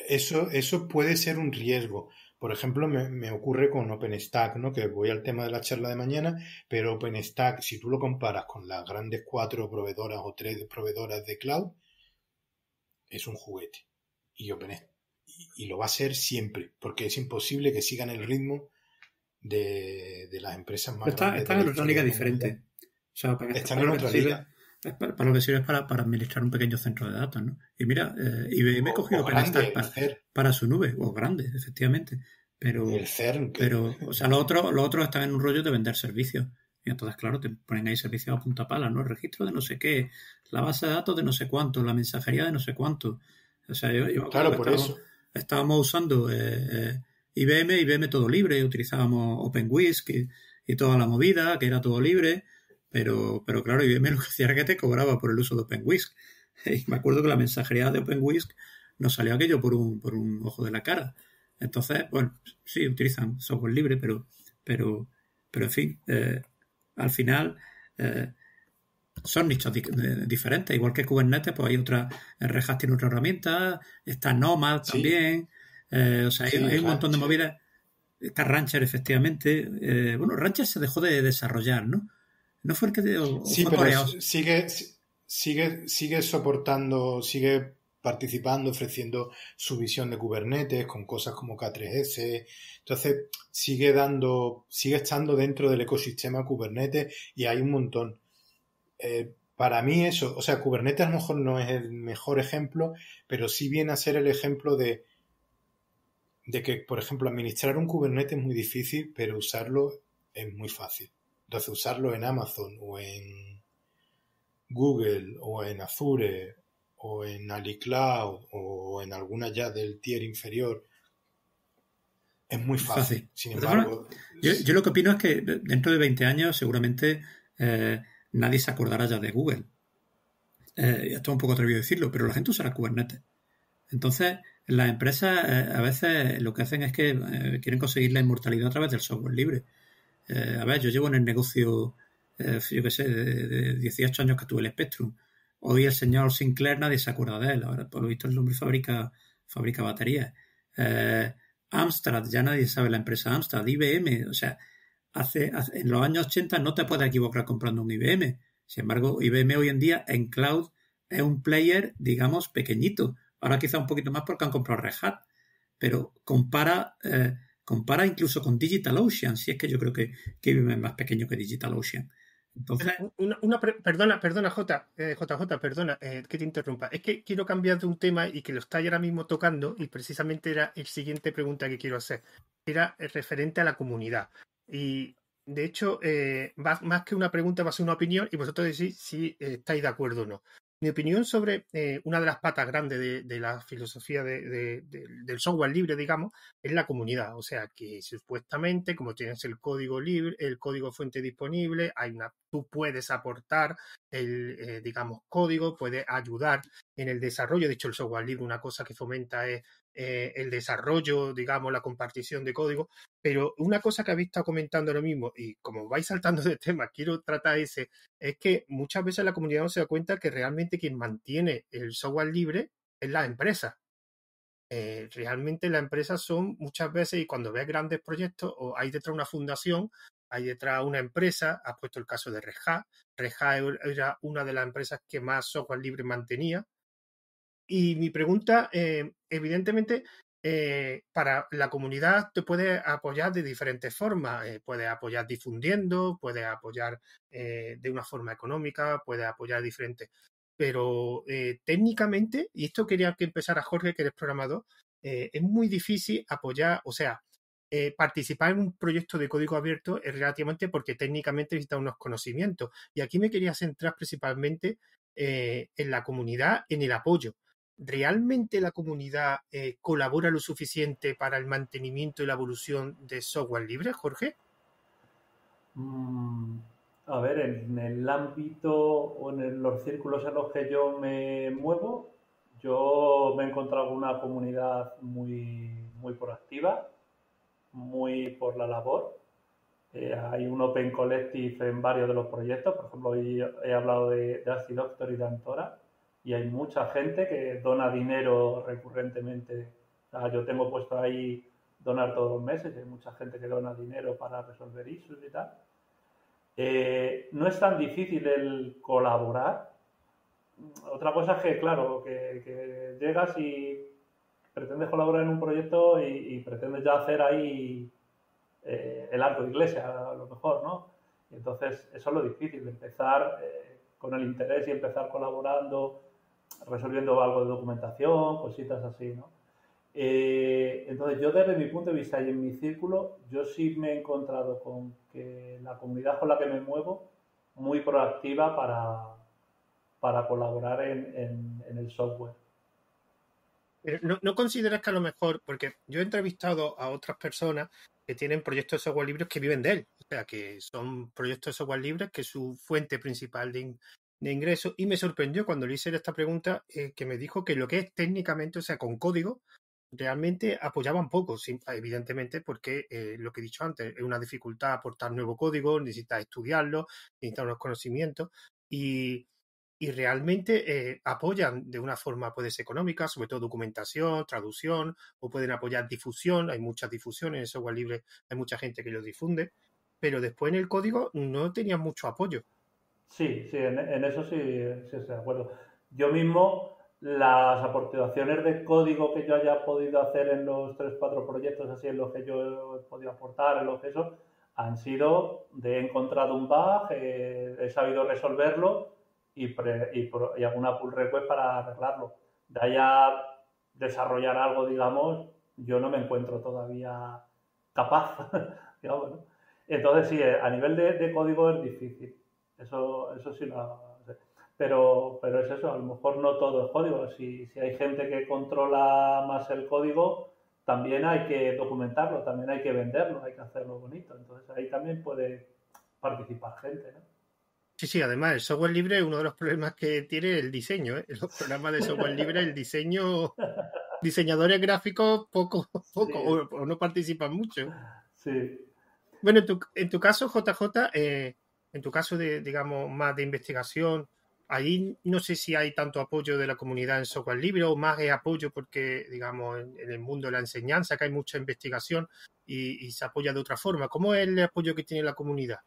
Eso puede ser un riesgo. Por ejemplo, me ocurre con OpenStack, ¿no? Que voy al tema de la charla de mañana, pero OpenStack, si tú lo comparas con las grandes 4 proveedoras o 3 proveedoras de cloud, es un juguete. Y lo va a ser siempre, porque es imposible que sigan el ritmo de las empresas más grandes. Están en otra liga diferente. O sea, están en otra liga. Para lo que sirve es para administrar un pequeño centro de datos, ¿no? Y mira, IBM cogió OpenStack para su nube, o grande, efectivamente. Pero, el CERN. o sea, los otros están en un rollo de vender servicios. Y entonces, claro, te ponen ahí servicios a punta pala, ¿no? El registro de no sé qué, la base de datos de no sé cuánto, la mensajería de no sé cuánto. O sea, yo me acuerdo Claro, por eso. estábamos usando IBM todo libre, utilizábamos OpenWhisk y toda la movida, que era todo libre, pero claro, IBM lo que hacía era que te cobraba por el uso de OpenWhisk. Y me acuerdo que la mensajería de OpenWhisk nos salió aquello por un ojo de la cara. Entonces, bueno, sí, utilizan software libre, pero en fin, al final son nichos diferentes. Igual que Kubernetes, pues hay otra, Red Hat tiene otra herramienta, está Nomad también, o sea, hay un montón de movidas. Está Rancher, efectivamente. Bueno, Rancher se dejó de desarrollar, ¿no? ¿No fue el que sí, fue pero coreano? sigue soportando, sigue participando, ofreciendo su visión de Kubernetes con cosas como K3S. Entonces, sigue estando dentro del ecosistema Kubernetes y hay un montón. Para mí eso, o sea, Kubernetes a lo mejor no es el mejor ejemplo, pero sí viene a ser el ejemplo de que, por ejemplo, administrar un Kubernetes es muy difícil, pero usarlo es muy fácil. Entonces, usarlo en Amazon o en Google o en Azure o en AliCloud o en alguna ya del tier inferior es muy fácil. Sin embargo... Yo lo que opino es que dentro de 20 años seguramente nadie se acordará ya de Google. Esto es un poco atrevido decirlo, pero la gente usará Kubernetes. Entonces, las empresas a veces lo que hacen es que quieren conseguir la inmortalidad a través del software libre. A ver, yo llevo en el negocio, yo qué sé, de 18 años que tuve el Spectrum. Hoy el señor Sinclair nadie se acuerda de él. Ahora, por lo visto, el hombre fabrica baterías. Amstrad, ya nadie sabe la empresa Amstrad. IBM, o sea, en los años 80 no te puedes equivocar comprando un IBM. Sin embargo, IBM hoy en día en cloud es un player, digamos, pequeñito. Ahora quizá un poquito más porque han comprado Red Hat. Pero compara incluso con DigitalOcean, si es que yo creo que IBM es más pequeño que DigitalOcean. Entonces... Perdona, JJ, perdona que te interrumpa. Es que quiero cambiar de un tema y que lo está ahora mismo tocando y precisamente era el siguiente pregunta que quiero hacer. Era referente a la comunidad. Y de hecho, más que una pregunta va a ser una opinión y vosotros decís si estáis de acuerdo o no. Mi opinión sobre una de las patas grandes de la filosofía del software libre, digamos, es la comunidad. O sea, que supuestamente, como tienes el código libre, el código fuente disponible, tú puedes aportar el, digamos, código, puedes ayudar en el desarrollo. De hecho, el software libre, una cosa que fomenta es el desarrollo, digamos, la compartición de código. Pero una cosa que habéis estado comentando ahora mismo, y como vais saltando de tema, quiero tratar es que muchas veces la comunidad no se da cuenta que realmente quien mantiene el software libre es la empresa. Realmente las empresas son muchas veces, y cuando ves grandes proyectos, o hay detrás una fundación, hay detrás una empresa, has puesto el caso de Red Hat. Red Hat era una de las empresas que más software libre mantenía. Y mi pregunta, evidentemente, para la comunidad te puede apoyar de diferentes formas. Puedes apoyar difundiendo, puedes apoyar de una forma económica, puedes apoyar diferentes. Pero técnicamente, y esto quería que empezara Jorge, que eres programador, es muy difícil apoyar, o sea, participar en un proyecto de código abierto es relativamente porque técnicamente necesita unos conocimientos. Y aquí me quería centrar principalmente en la comunidad, en el apoyo. ¿Realmente la comunidad colabora lo suficiente para el mantenimiento y la evolución de software libre, Jorge? A ver, en el ámbito o en los círculos en los que yo me muevo, yo me he encontrado una comunidad muy proactiva, muy por la labor. Hay un Open Collective en varios de los proyectos. Por ejemplo, hoy he hablado de Acidoctor y de Antora. Y hay mucha gente que dona dinero recurrentemente. O sea, yo tengo puesto ahí donar todos los meses. Hay mucha gente que dona dinero para resolver issues y tal. No es tan difícil el colaborar. Otra cosa es que, claro, que llegas y pretendes colaborar en un proyecto y pretendes ya hacer ahí el arco de iglesia, a lo mejor, ¿no? Y entonces, eso es lo difícil, de empezar con el interés y empezar colaborando, resolviendo algo de documentación, cositas así, ¿no? Entonces, yo desde mi punto de vista y en mi círculo, yo sí me he encontrado con que la comunidad con la que me muevo, muy proactiva para colaborar en el software. Pero ¿no consideras que a lo mejor, porque yo he entrevistado a otras personas que tienen proyectos de software libres que viven de él, o sea, que son proyectos de software libres que es su fuente principal de ingresos, y me sorprendió cuando le hice esta pregunta que me dijo que lo que es técnicamente, o sea, con código, realmente apoyaban poco, evidentemente, porque lo que he dicho antes, es una dificultad aportar nuevo código, necesitas estudiarlo, necesitas unos conocimientos, y realmente apoyan de una forma, puede ser económica, sobre todo documentación, traducción, o pueden apoyar difusión, hay muchas difusiones en software libre, hay mucha gente que lo difunde, pero después en el código no tenían mucho apoyo. Sí, sí, en eso sí, sí estoy de acuerdo. Yo mismo, las aportaciones de código que yo haya podido hacer en los 3 4 proyectos así en los que yo he podido aportar, en los que eso, han sido de he encontrado un bug, he sabido resolverlo y alguna pull request para arreglarlo. De ahí a desarrollar algo, digamos, yo no me encuentro todavía capaz, digamos, ¿no? Entonces sí, a nivel de código es difícil. Eso sí lo sé. Pero es eso, a lo mejor no todo es código. Si hay gente que controla más el código, también hay que documentarlo, también hay que venderlo, hay que hacerlo bonito. Entonces ahí también puede participar gente, ¿no? Sí, además el software libre es uno de los problemas que tiene el diseño, ¿eh? Los programas de software libre, el diseño, diseñadores gráficos poco, Sí, o no participan mucho. sí. Bueno, en tu caso, JJ, en tu caso de, digamos, más de investigación, ahí no sé si hay tanto apoyo de la comunidad en software libre o más apoyo porque, digamos, en el mundo de la enseñanza, que hay mucha investigación y se apoya de otra forma. ¿Cómo es el apoyo que tiene la comunidad?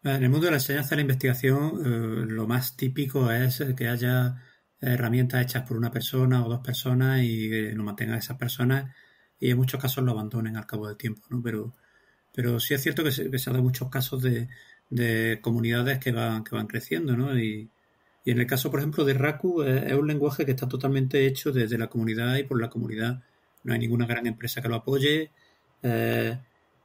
En el mundo de la enseñanza y la investigación, lo más típico es que haya herramientas hechas por una persona o dos personas y que lo mantengan esas personas y en muchos casos lo abandonen al cabo del tiempo, ¿no? Pero sí es cierto que se han dado muchos casos de comunidades que van creciendo, ¿no? Y en el caso, por ejemplo, de Raku, es un lenguaje que está totalmente hecho desde la comunidad y por la comunidad. No hay ninguna gran empresa que lo apoye.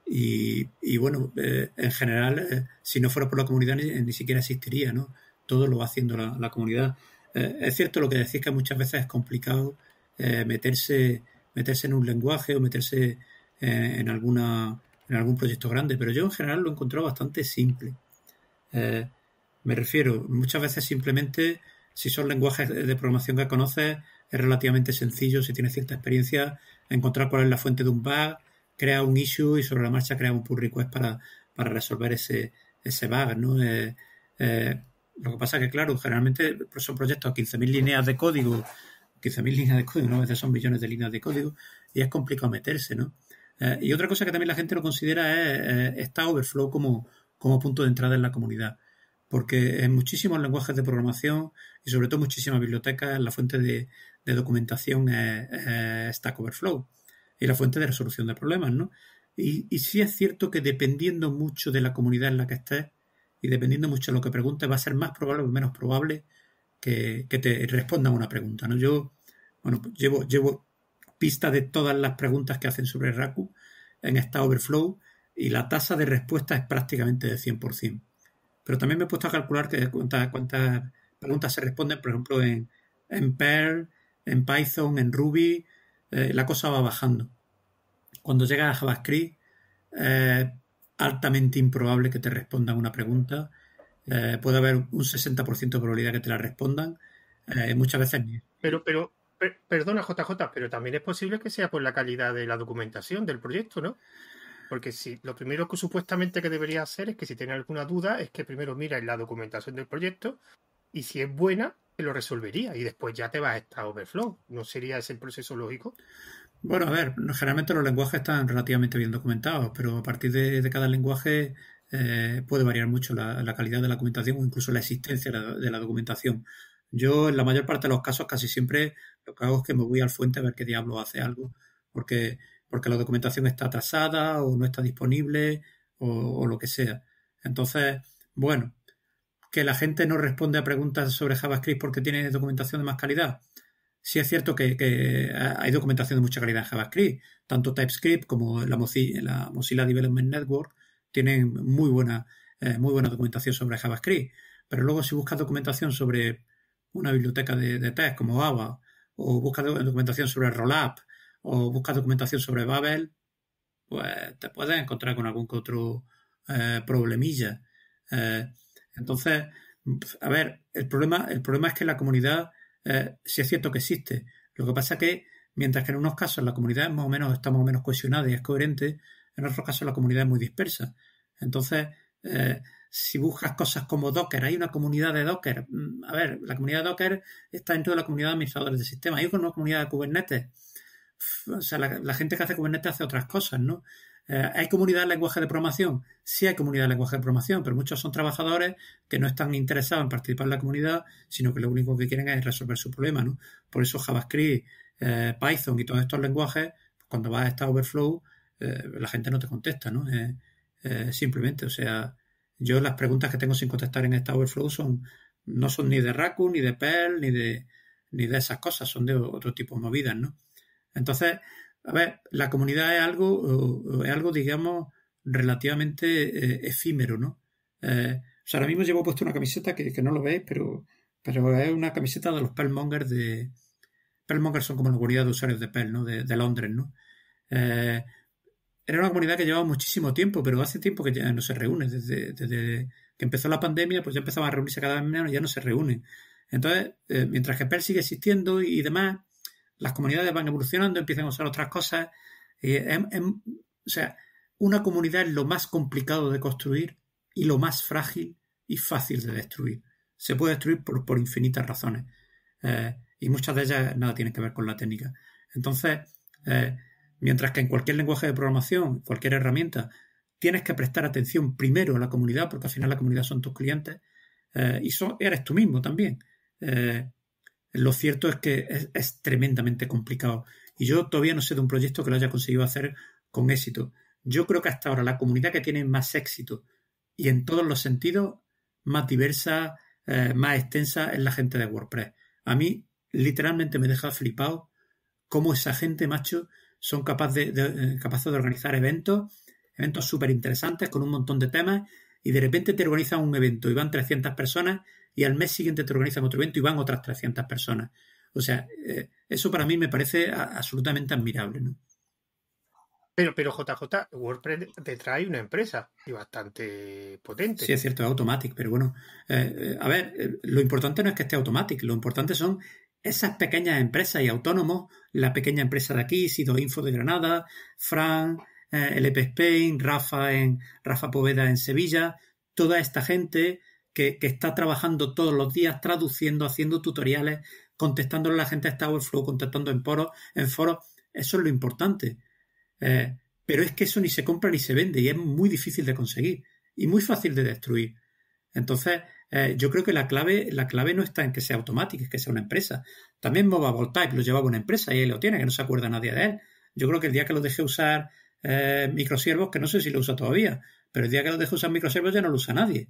Y bueno, en general, si no fuera por la comunidad ni siquiera existiría, ¿no? Todo lo va haciendo la comunidad. Es cierto lo que decís, que muchas veces es complicado meterse en un lenguaje o meterse en algún proyecto grande, pero yo en general lo he encontrado bastante simple. Me refiero, muchas veces simplemente, si son lenguajes de programación que conoces, es relativamente sencillo, si tienes cierta experiencia, encontrar cuál es la fuente de un bug, crea un issue y sobre la marcha crea un pull request para resolver ese bug, ¿no? Lo que pasa es que, claro, generalmente son proyectos a 15.000 líneas de código, 15.000 líneas de código, ¿no? A veces son millones de líneas de código y es complicado meterse, ¿no? Y otra cosa que también la gente no considera es Stack Overflow como punto de entrada en la comunidad. Porque en muchísimos lenguajes de programación y sobre todo muchísimas bibliotecas la fuente de documentación es Stack Overflow y la fuente de resolución de problemas, ¿no? Y sí es cierto que dependiendo mucho de la comunidad en la que estés y dependiendo mucho de lo que preguntes, va a ser más probable o menos probable que te respondan una pregunta, ¿no? Yo, bueno, pues llevo pista de todas las preguntas que hacen sobre Raku en Stack Overflow y la tasa de respuesta es prácticamente de 100%. Pero también me he puesto a calcular que cuántas preguntas se responden, por ejemplo, en Perl, en Python, en Ruby, la cosa va bajando. Cuando llegas a JavaScript, altamente improbable que te respondan una pregunta. Puede haber un 60% de probabilidad que te la respondan. Muchas veces ni. Perdona, JJ, pero también es posible que sea por la calidad de la documentación del proyecto, ¿no? Porque si lo primero que supuestamente que debería hacer es que si tiene alguna duda es que primero mira en la documentación del proyecto y si es buena, te lo resolvería y después ya te vas a Stack Overflow. ¿No sería ese el proceso lógico? Bueno, a ver, generalmente los lenguajes están relativamente bien documentados, pero a partir de cada lenguaje puede variar mucho la calidad de la documentación o incluso la existencia de la documentación. Yo, en la mayor parte de los casos, casi siempre lo que hago es que me voy al fuente a ver qué diablo hace algo, porque la documentación está atrasada o no está disponible o lo que sea. Entonces, bueno, que la gente no responde a preguntas sobre JavaScript porque tiene documentación de más calidad. sí es cierto que hay documentación de mucha calidad en JavaScript. Tanto TypeScript como la Mozilla Development Network tienen muy buena documentación sobre JavaScript. Pero luego si buscas documentación sobre una biblioteca de test como Java, o buscas documentación sobre Rollup, o buscas documentación sobre Babel, pues te puedes encontrar con algún que otro problemilla. Entonces, a ver, el problema es que la comunidad sí es cierto que existe. Lo que pasa es que mientras que en unos casos la comunidad está más o menos cohesionada y es coherente, en otros casos la comunidad es muy dispersa. Entonces, si buscas cosas como Docker, hay una comunidad de Docker. A ver, la comunidad de Docker está dentro de la comunidad de administradores de sistemas. Hay una comunidad de Kubernetes. O sea, la gente que hace Kubernetes hace otras cosas, ¿no? ¿Hay comunidad de lenguaje de programación? Sí hay comunidad de lenguaje de programación, pero muchos son trabajadores que no están interesados en participar en la comunidad, sino que lo único que quieren es resolver su problema, ¿no? Por eso JavaScript, Python y todos estos lenguajes, cuando vas a Stack Overflow, la gente no te contesta, ¿no? Simplemente, o sea, yo las preguntas que tengo sin contestar en Stack Overflow no son ni de Raccoon, ni de Perl, ni de esas cosas, son de otro tipo de movidas, ¿no? Entonces, a ver, la comunidad es algo, digamos, relativamente efímero, ¿no? O sea, ahora mismo llevo puesto una camiseta que no lo veis, pero es una camiseta de los Perlmongers Perlmongers son como la comunidad de usuarios de Perl, ¿no? De Londres, ¿no? Era una comunidad que llevaba muchísimo tiempo, pero hace tiempo que ya no se reúne. Desde que empezó la pandemia, pues ya empezaban a reunirse cada vez menos y ya no se reúnen. Entonces, mientras que Perl sigue existiendo y demás, las comunidades van evolucionando, empiezan a usar otras cosas. O sea, una comunidad es lo más complicado de construir y lo más frágil y fácil de destruir. Se puede destruir por infinitas razones. Y muchas de ellas nada tienen que ver con la técnica. Entonces, mientras que en cualquier lenguaje de programación, cualquier herramienta, tienes que prestar atención primero a la comunidad, porque al final la comunidad son tus clientes, y eres tú mismo también. Lo cierto es que es tremendamente complicado. Y yo todavía no sé de un proyecto que lo haya conseguido hacer con éxito. Yo creo que hasta ahora la comunidad que tiene más éxito y en todos los sentidos más diversa, más extensa, es la gente de WordPress. A mí literalmente me deja flipado cómo esa gente, macho, son capaces de organizar eventos súper interesantes con un montón de temas, y de repente te organizan un evento y van 300 personas y al mes siguiente te organizan otro evento y van otras 300 personas. O sea, eso para mí me parece absolutamente admirable, ¿no? Pero JJ, WordPress te trae una empresa y bastante potente. Sí, es cierto, es Automatic, pero bueno, a ver, lo importante no es que esté Automatic, lo importante son esas pequeñas empresas y autónomos, la pequeña empresa de aquí, Sido Info de Granada, Fran, LP Spain, Rafa Poveda en Sevilla, toda esta gente que está trabajando todos los días, traduciendo, haciendo tutoriales, contestándole a la gente a Stack Overflow, contestando en foros, eso es lo importante. Pero es que eso ni se compra ni se vende y es muy difícil de conseguir y muy fácil de destruir. Entonces, yo creo que la clave no está en que sea Automatic, es que sea una empresa. También Movable Type lo llevaba una empresa y ahí lo tiene, que no se acuerda nadie de él. Yo creo que el día que lo dejé usar microservos, que no sé si lo usa todavía, pero el día que lo dejé usar microservos ya no lo usa nadie.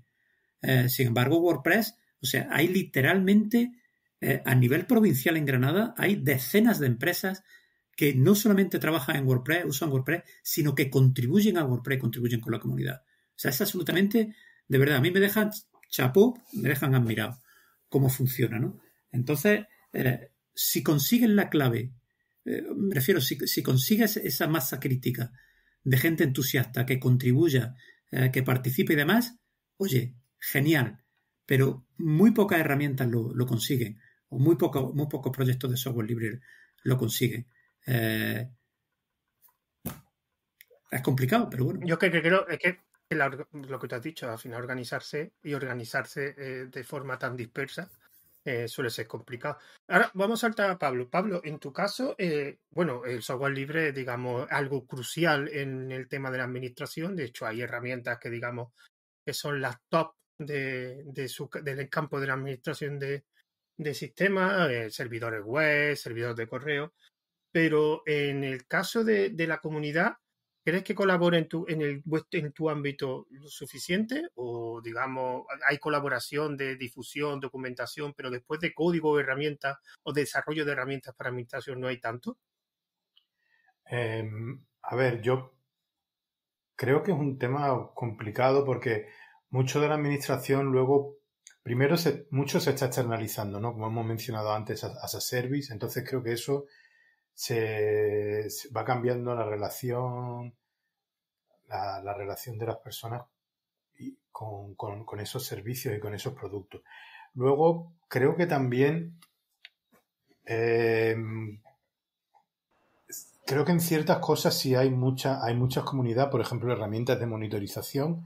Sin embargo, WordPress, o sea, hay literalmente a nivel provincial en Granada, hay decenas de empresas que no solamente trabajan en WordPress, usan WordPress, sino que contribuyen a WordPress, contribuyen con la comunidad. O sea, es absolutamente, de verdad, a mí me dejan chapó, me dejan admirado cómo funciona, ¿no? Entonces, si consigues la clave, me refiero, si consigues esa masa crítica de gente entusiasta que contribuya, que participe y demás, oye, genial, pero muy pocas herramientas lo consiguen, o muy pocos proyectos de software libre lo consiguen. Es complicado, pero bueno. Yo creo que lo que te has dicho, al final organizarse de forma tan dispersa suele ser complicado. Ahora vamos a saltar a Pablo. Pablo, en tu caso, bueno, el software libre es, digamos, algo crucial en el tema de la administración. De hecho, hay herramientas que, digamos, que son las top del campo de la administración de sistemas, servidores web, servidores de correo. Pero en el caso de la comunidad, ¿Crees que colabora en tu ámbito lo suficiente? O, digamos, hay colaboración de difusión, documentación, pero después de código o herramientas o desarrollo de herramientas para administración no hay tanto? A ver, yo creo que es un tema complicado porque mucho de la administración luego, primero mucho se está externalizando, ¿no? Como hemos mencionado antes, as a service. Entonces creo que eso se va cambiando la relación de las personas con esos servicios y con esos productos. Luego, creo que también creo que en ciertas cosas sí hay mucha comunidad, por ejemplo, herramientas de monitorización,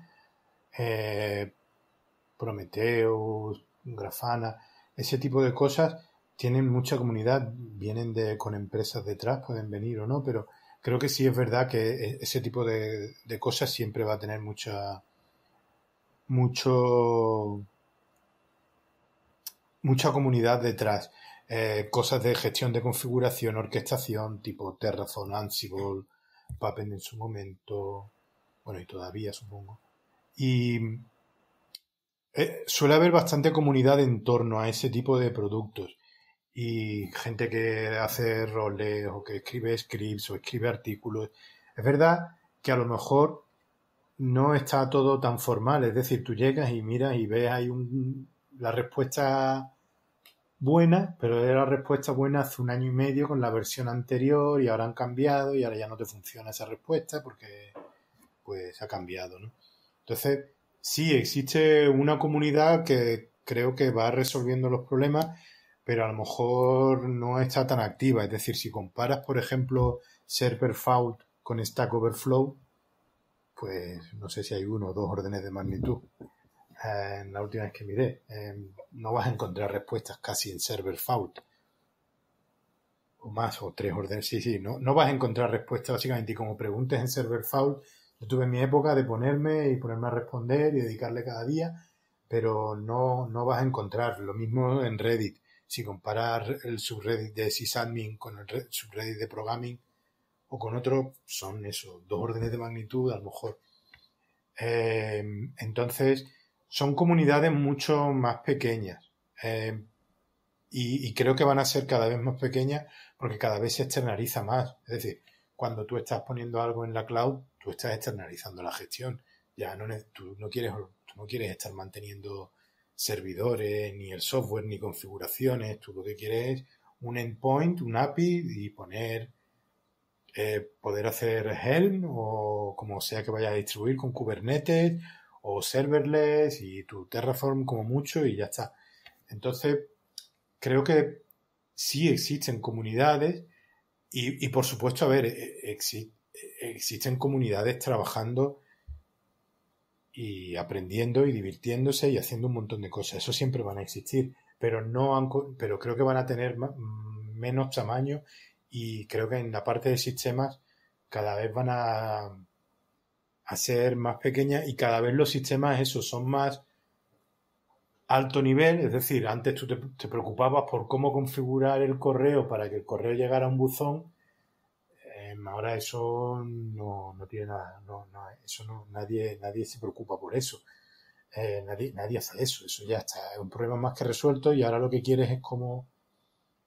Prometheus, Grafana, ese tipo de cosas tienen mucha comunidad, vienen con empresas detrás, pueden venir o no, pero creo que sí es verdad que ese tipo de cosas siempre va a tener mucha comunidad detrás. Cosas de gestión de configuración, orquestación, tipo Terraform, Ansible, Puppet en su momento, bueno, y todavía supongo. Y suele haber bastante comunidad en torno a ese tipo de productos. Y gente que hace roles o que escribe scripts o escribe artículos. Es verdad que a lo mejor no está todo tan formal, es decir, tú llegas y miras y ves ahí la respuesta buena, pero era la respuesta buena hace 1 año y medio con la versión anterior y ahora han cambiado y ahora ya no te funciona esa respuesta porque pues ha cambiado, ¿no? Entonces, sí, existe una comunidad que creo que va resolviendo los problemas, pero a lo mejor no está tan activa. Es decir, si comparas, por ejemplo, Serverfault con Stack Overflow, pues no sé si hay 1 o 2 órdenes de magnitud. En la última vez que miré, no vas a encontrar respuestas casi en Serverfault. O más, o 3 órdenes. Sí, no vas a encontrar respuestas básicamente. Y como preguntes en Serverfault, yo tuve mi época de ponerme a responder y dedicarle cada día, pero no vas a encontrar. Lo mismo en Reddit. Si comparas el subreddit de sysadmin con el subreddit de programming o con otro, son eso, 2 órdenes de magnitud a lo mejor. Entonces, son comunidades mucho más pequeñas. Y creo que van a ser cada vez más pequeñas porque cada vez se externaliza más. Es decir, cuando tú estás poniendo algo en la cloud, tú estás externalizando la gestión. Ya tú no quieres estar manteniendo servidores, ni el software, ni configuraciones. Tú lo que quieres es un endpoint, un API y poder hacer Helm o como sea que vayas a distribuir con Kubernetes o serverless y tu Terraform como mucho y ya está. Entonces, creo que sí existen comunidades y por supuesto, a ver, existen comunidades trabajando y aprendiendo y divirtiéndose y haciendo un montón de cosas. Eso siempre van a existir, pero pero creo que van a tener menos tamaño y creo que en la parte de sistemas cada vez van a ser más pequeñas y cada vez los sistemas esos son más alto nivel, es decir, antes tú te preocupabas por cómo configurar el correo para que el correo llegara a un buzón, ahora eso no tiene nada, nadie se preocupa por eso, nadie hace eso ya está, es un problema más que resuelto y ahora lo que quieres es como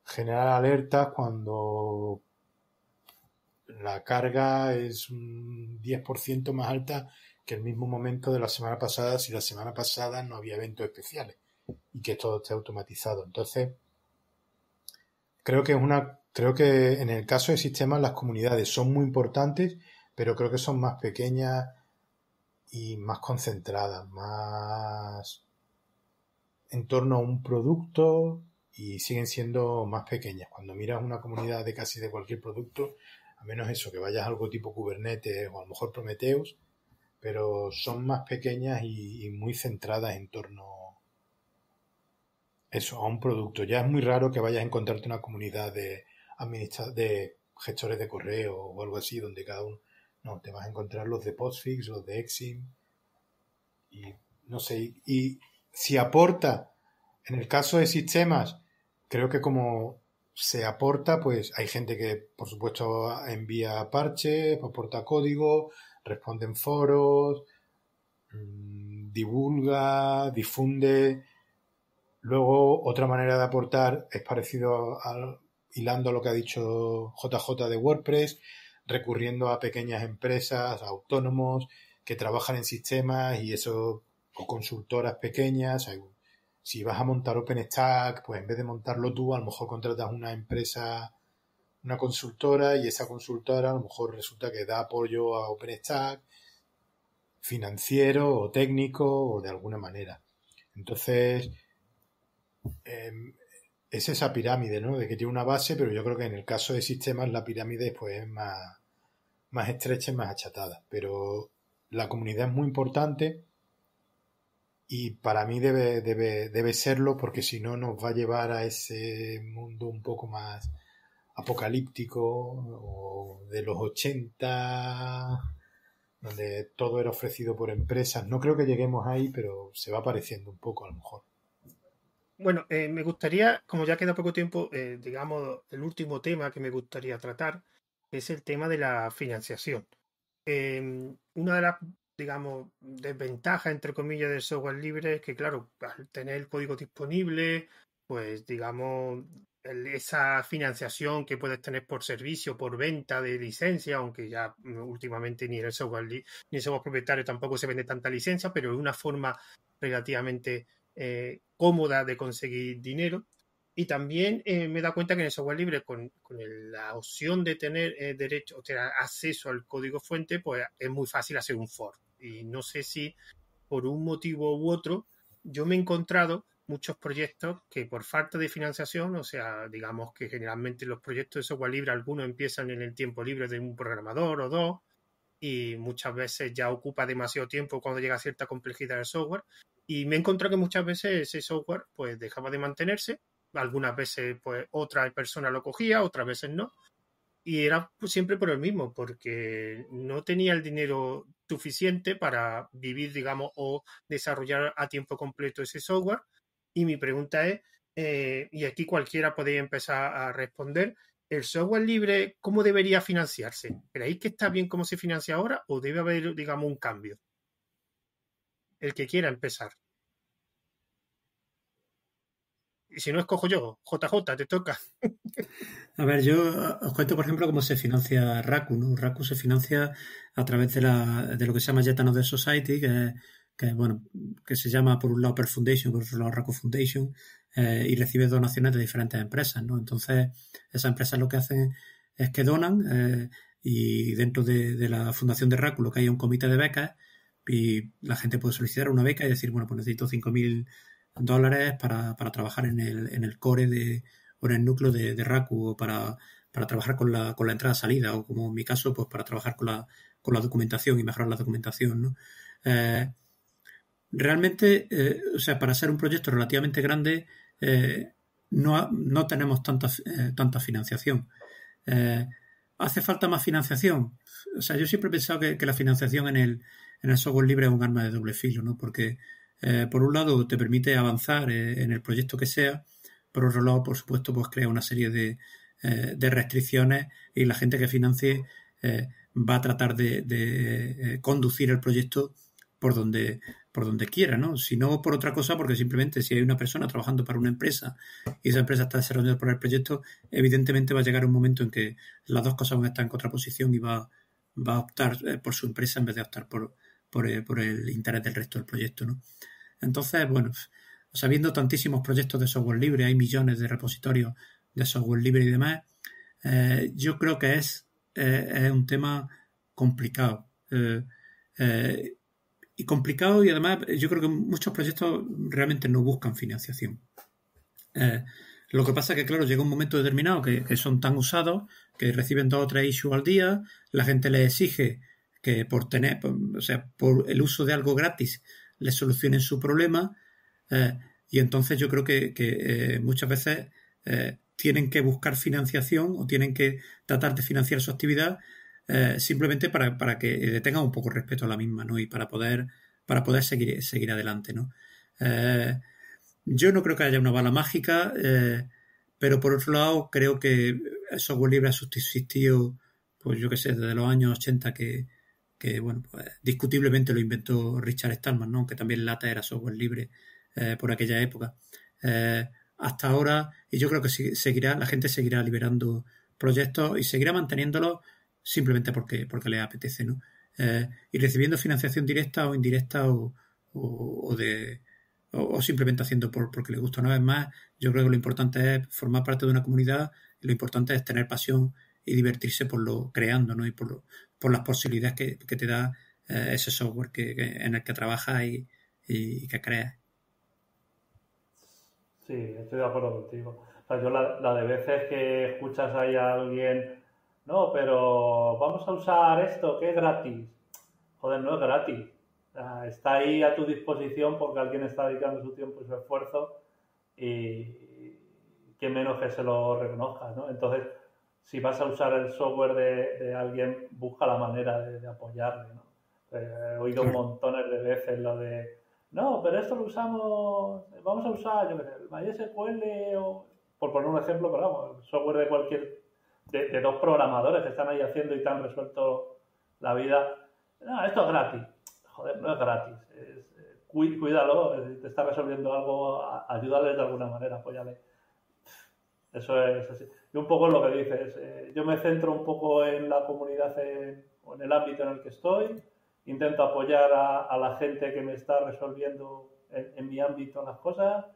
generar alertas cuando la carga es un 10% más alta que el mismo momento de la semana pasada si la semana pasada no había eventos especiales y que todo esté automatizado. Entonces, creo que en el caso de sistemas las comunidades son muy importantes, pero creo que son más pequeñas y más concentradas, más en torno a un producto y siguen siendo más pequeñas. Cuando miras una comunidad de casi de cualquier producto, a menos eso, que vayas a algo tipo Kubernetes o a lo mejor Prometheus, pero son más pequeñas y muy centradas en torno eso, a un producto. Ya es muy raro que vayas a encontrarte una comunidad de gestores de correo o algo así, donde cada uno, no, te vas a encontrar los de Postfix, los de Exim, y no sé, y si aporta, en el caso de sistemas, creo que como se aporta, pues hay gente que, por supuesto, envía parches, aporta código, responde en foros, divulga, difunde. Luego, otra manera de aportar es parecido hilando lo que ha dicho JJ de WordPress, recurriendo a pequeñas empresas, a autónomos que trabajan en sistemas y eso, o consultoras pequeñas. Si vas a montar OpenStack, pues en vez de montarlo tú, a lo mejor contratas una empresa, una consultora, y esa consultora a lo mejor resulta que da apoyo a OpenStack, financiero o técnico o de alguna manera. Entonces, es esa pirámide, ¿no? De que tiene una base, pero yo creo que en el caso de sistemas la pirámide pues es más estrecha y más achatada. Pero la comunidad es muy importante y para mí debe serlo, porque si no nos va a llevar a ese mundo un poco más apocalíptico o de los 80, donde todo era ofrecido por empresas. No creo que lleguemos ahí, pero se va pareciendo un poco a lo mejor. Bueno, me gustaría, como ya queda poco tiempo, digamos, el último tema que me gustaría tratar es el tema de la financiación. Una de las, digamos, desventajas, entre comillas, del software libre es que, claro, al tener el código disponible, pues, digamos, esa financiación que puedes tener por servicio, por venta de licencia, aunque ya últimamente ni en el software ni en el software propietario tampoco se vende tanta licencia, pero es una forma relativamente cómoda de conseguir dinero. Y también me da cuenta que en el software libre, con la opción de tener derecho o tener acceso al código fuente, pues es muy fácil hacer un fork. Y no sé si por un motivo u otro, yo me he encontrado muchos proyectos que por falta de financiación, o sea, digamos que generalmente los proyectos de software libre, algunos empiezan en el tiempo libre de un programador o dos, y muchas veces ya ocupa demasiado tiempo cuando llega a cierta complejidad del software. Y me he encontrado que muchas veces ese software pues dejaba de mantenerse, algunas veces pues otra persona lo cogía, otras veces no, y era pues, siempre por el mismo, porque no tenía el dinero suficiente para vivir, digamos, o desarrollar a tiempo completo ese software. Y mi pregunta es, y aquí cualquiera podría empezar a responder, ¿el software libre cómo debería financiarse? ¿Creéis que está bien cómo se financia ahora o debe haber, digamos, un cambio? El que quiera empezar. Y si no, escojo yo. JJ, te toca. A ver, yo os cuento, por ejemplo, cómo se financia Raku, ¿no? Raku se financia a través de lo que se llama Jet Another Society, bueno, que se llama por un lado Per Foundation, por otro lado Raku Foundation, y recibe donaciones de diferentes empresas, ¿no? Entonces, esas empresas lo que hacen es que donan, y dentro de la fundación de Raku lo que hay es un comité de becas, y la gente puede solicitar una beca y decir, bueno, pues necesito $5.000 para trabajar en el core o en el núcleo de Raku, o para trabajar con la entrada-salida, o como en mi caso, pues para trabajar con la documentación y mejorar la documentación, ¿no? Realmente, o sea, para ser un proyecto relativamente grande, no tenemos tanta financiación. ¿Hace falta más financiación? O sea, yo siempre he pensado que la financiación en el software libre es un arma de doble filo, ¿no? Porque por un lado te permite avanzar en el proyecto que sea, por otro lado, por supuesto, pues crea una serie de restricciones, y la gente que financie va a tratar de conducir el proyecto por donde quiera, ¿no? Si no por otra cosa, porque simplemente si hay una persona trabajando para una empresa y esa empresa está desarrollando por el proyecto, evidentemente va a llegar un momento en que las dos cosas van a estar en contraposición y va a optar por su empresa en vez de optar por el interés del resto del proyecto, ¿no? Entonces, bueno, sabiendo tantísimos proyectos de software libre, hay millones de repositorios de software libre y demás, yo creo que es un tema complicado. Y complicado, y además yo creo que muchos proyectos realmente no buscan financiación. Lo que pasa es que, claro, llega un momento determinado que son tan usados que reciben 2 o 3 issues al día, la gente les exige que por el uso de algo gratis les solucionen su problema, y entonces yo creo que muchas veces tienen que buscar financiación o tienen que tratar de financiar su actividad simplemente para que le tengan un poco respeto a la misma, ¿no? Y para poder seguir adelante, ¿no? Yo no creo que haya una bala mágica, Pero por otro lado, creo que el software libre ha subsistido, pues yo qué sé, desde los años 80 que bueno, pues discutiblemente lo inventó Richard Stallman, ¿no? Que también Lata era software libre por aquella época. Hasta ahora, y yo creo que la gente seguirá liberando proyectos y seguirá manteniéndolos simplemente porque les apetece, ¿no? Y recibiendo financiación directa o indirecta o simplemente haciendo porque le gusta. Una vez más, yo creo que lo importante es formar parte de una comunidad y lo importante es tener pasión y divertirse por lo creando, ¿no? Y por las posibilidades que te da ese software en el que trabajas y que creas. Sí, estoy de acuerdo contigo. O sea, yo la de veces que escuchas ahí a alguien, no, pero vamos a usar esto que es gratis. Joder, no es gratis. O sea, está ahí a tu disposición porque alguien está dedicando su tiempo y su esfuerzo y que menos que se lo reconozcas, ¿no? Entonces, si vas a usar el software de alguien, busca la manera de apoyarle, ¿no? He oído montones de veces lo de, no, pero esto lo usamos, vamos a usar, yo qué sé, el MySQL o, por poner un ejemplo, pero vamos, el software de cualquier, de dos programadores que están ahí haciendo y te han resuelto la vida. No, esto es gratis. Joder, no es gratis. Cuídalo, te está resolviendo algo, ayúdale de alguna manera, apóyale. Eso es así. Y un poco lo que dices, yo me centro un poco en la comunidad o en el ámbito en el que estoy, intento apoyar a la gente que me está resolviendo en mi ámbito las cosas,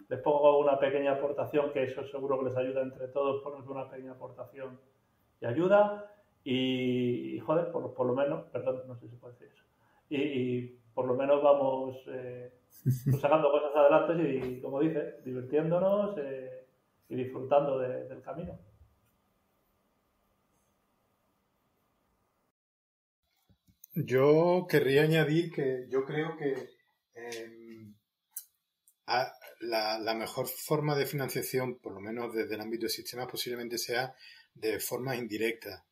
les pongo una pequeña aportación, que eso seguro que les ayuda entre todos, ponerles una pequeña aportación y ayuda, y joder, por lo menos, perdón, no sé si puedo decir eso, y por lo menos vamos pues sacando cosas adelante y, como dices, divirtiéndonos y disfrutando del camino. Yo querría añadir que yo creo que la mejor forma de financiación, por lo menos desde el ámbito de sistemas, posiblemente sea de forma indirecta.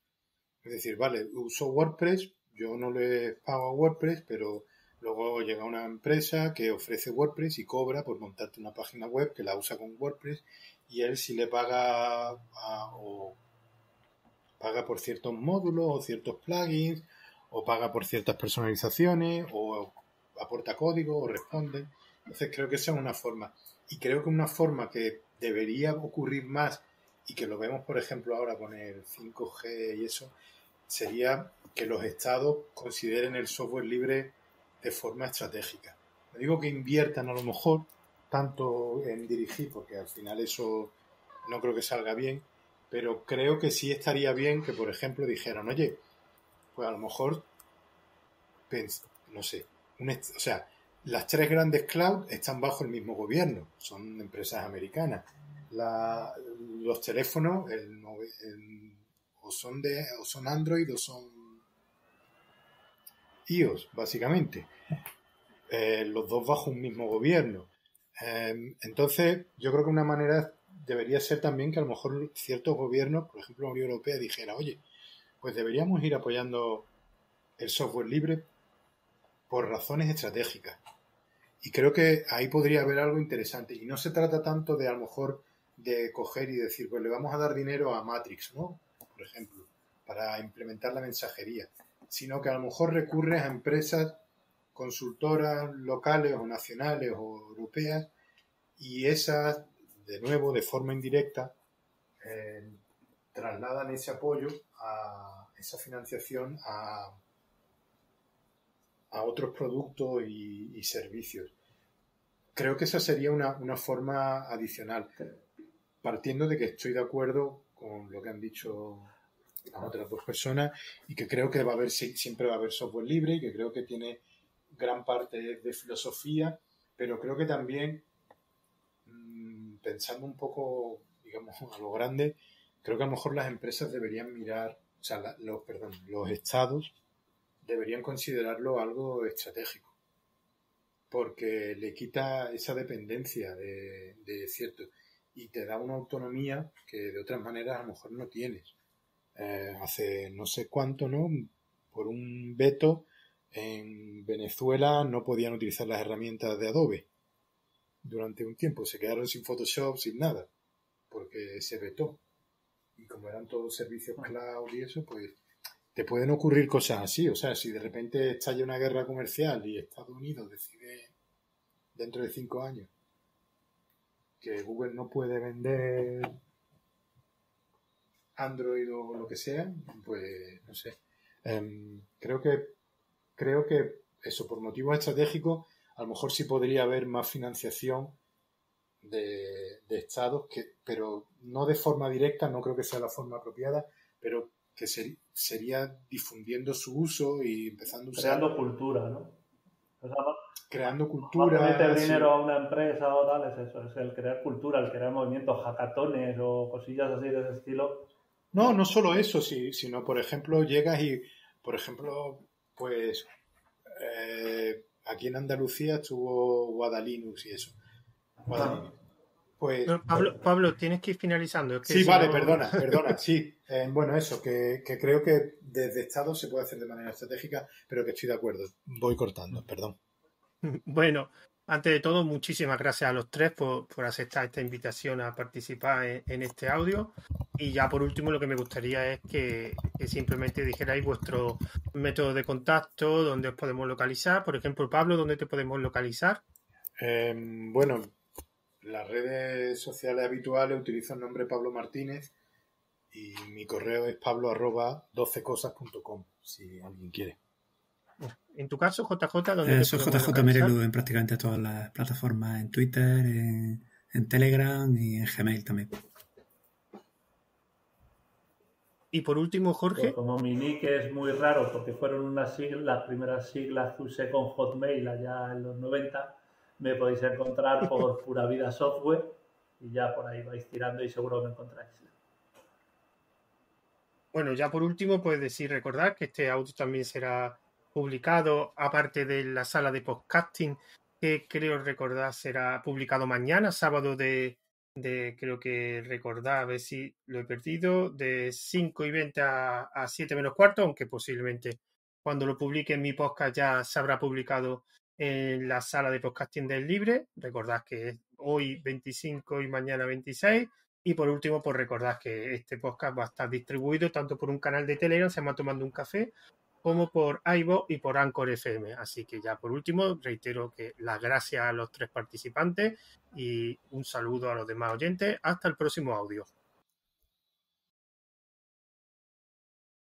Es decir, vale, uso WordPress, yo no le pago a WordPress, pero luego llega una empresa que ofrece WordPress y cobra por montarte una página web que la usa con WordPress, y él si le paga o paga por ciertos módulos o ciertos plugins, o paga por ciertas personalizaciones, o aporta código o responde. Entonces creo que esa es una forma. Y creo que una forma que debería ocurrir más, y que lo vemos por ejemplo ahora con el 5G y eso, sería que los estados consideren el software libre de forma estratégica. No digo que inviertan a lo mejor tanto en dirigir, porque al final eso no creo que salga bien, pero creo que sí estaría bien que, por ejemplo, dijeran, oye, pues a lo mejor, no sé, o sea, las tres grandes cloud están bajo el mismo gobierno, son empresas americanas. Los teléfonos o son Android o son iOS, básicamente. Los dos bajo un mismo gobierno. Entonces, yo creo que una manera debería ser también que a lo mejor ciertos gobiernos, por ejemplo la Unión Europea, dijera, oye, pues deberíamos ir apoyando el software libre por razones estratégicas. Y creo que ahí podría haber algo interesante. Y no se trata tanto de a lo mejor de coger y decir, pues le vamos a dar dinero a Matrix, ¿no? Por ejemplo, para implementar la mensajería. Sino que a lo mejor recurres a empresas consultoras locales o nacionales o europeas, y esas, de nuevo, de forma indirecta, trasladan ese apoyo, a esa financiación a otros productos y servicios. Creo que esa sería una forma adicional, partiendo de que estoy de acuerdo con lo que han dicho las otras dos personas, y que creo que siempre va a haber software libre, y que creo que tiene gran parte de filosofía, pero creo que también, pensando un poco, digamos, a lo grande, creo que a lo mejor las empresas deberían mirar, o sea, los estados deberían considerarlo algo estratégico, porque le quita esa dependencia de cierto, y te da una autonomía que de otras maneras a lo mejor no tienes. Hace no sé cuánto, ¿no? Por un veto en Venezuela no podían utilizar las herramientas de Adobe durante un tiempo, se quedaron sin Photoshop, sin nada, porque se vetó. Y como eran todos servicios cloud y eso, pues te pueden ocurrir cosas así. O sea, si de repente estalla una guerra comercial y Estados Unidos decide dentro de 5 años que Google no puede vender Android o lo que sea, pues no sé. Creo que eso, por motivos estratégicos, a lo mejor sí podría haber más financiación de estados, pero no de forma directa, no creo que sea la forma apropiada, pero que sería difundiendo su uso y empezando a usar. Creando cultura, ¿no? O sea, creando cultura. Más que meter dinero sí. a una empresa o tal, es eso, es el crear cultura, el crear movimientos, hackatones o cosillas así de ese estilo. No solo eso, sino, por ejemplo, llegas y, por ejemplo, pues aquí en Andalucía estuvo Guadalinux y eso. Guadalinux. Pues, No, Pablo, tienes que ir finalizando. Es que sí, si vale, no... perdona, sí. Bueno, eso, que creo que desde Estado se puede hacer de manera estratégica, pero que estoy de acuerdo. Voy cortando, perdón. Bueno, antes de todo, muchísimas gracias a los tres por aceptar esta invitación a participar en este audio. Y ya por último, lo que me gustaría es que simplemente dijerais vuestro método de contacto, dónde os podemos localizar. Por ejemplo, Pablo, ¿dónde te podemos localizar? Bueno, las redes sociales habituales utilizo el nombre Pablo Martínez y mi correo es pablo@12cosas.com, si alguien quiere. En tu caso, JJ, ¿dónde Soy JJ Merelu en prácticamente todas las plataformas, en Twitter, en Telegram y en Gmail también. Y por último, Jorge. Pues como mi nick es muy raro porque fueron las primeras siglas que usé con Hotmail allá en los 90, me podéis encontrar por Pura Vida Software y ya por ahí vais tirando y seguro me encontráis. Bueno, ya por último, pues recordar que este audio también será publicado, aparte de la sala de podcasting, que creo recordar será publicado mañana, sábado creo que recordar, a ver si lo he perdido, de 5:20 a 7 menos cuarto, aunque posiblemente cuando lo publique en mi podcast ya se habrá publicado en la sala de podcasting del Libre. Recordad que es hoy 25 y mañana 26. Y por último, pues recordad que este podcast va a estar distribuido tanto por un canal de Telegram, se llama Tomando un Café, como por iVoox y por Anchor FM. Así que ya por último, reitero que las gracias a los tres participantes y un saludo a los demás oyentes. Hasta el próximo audio.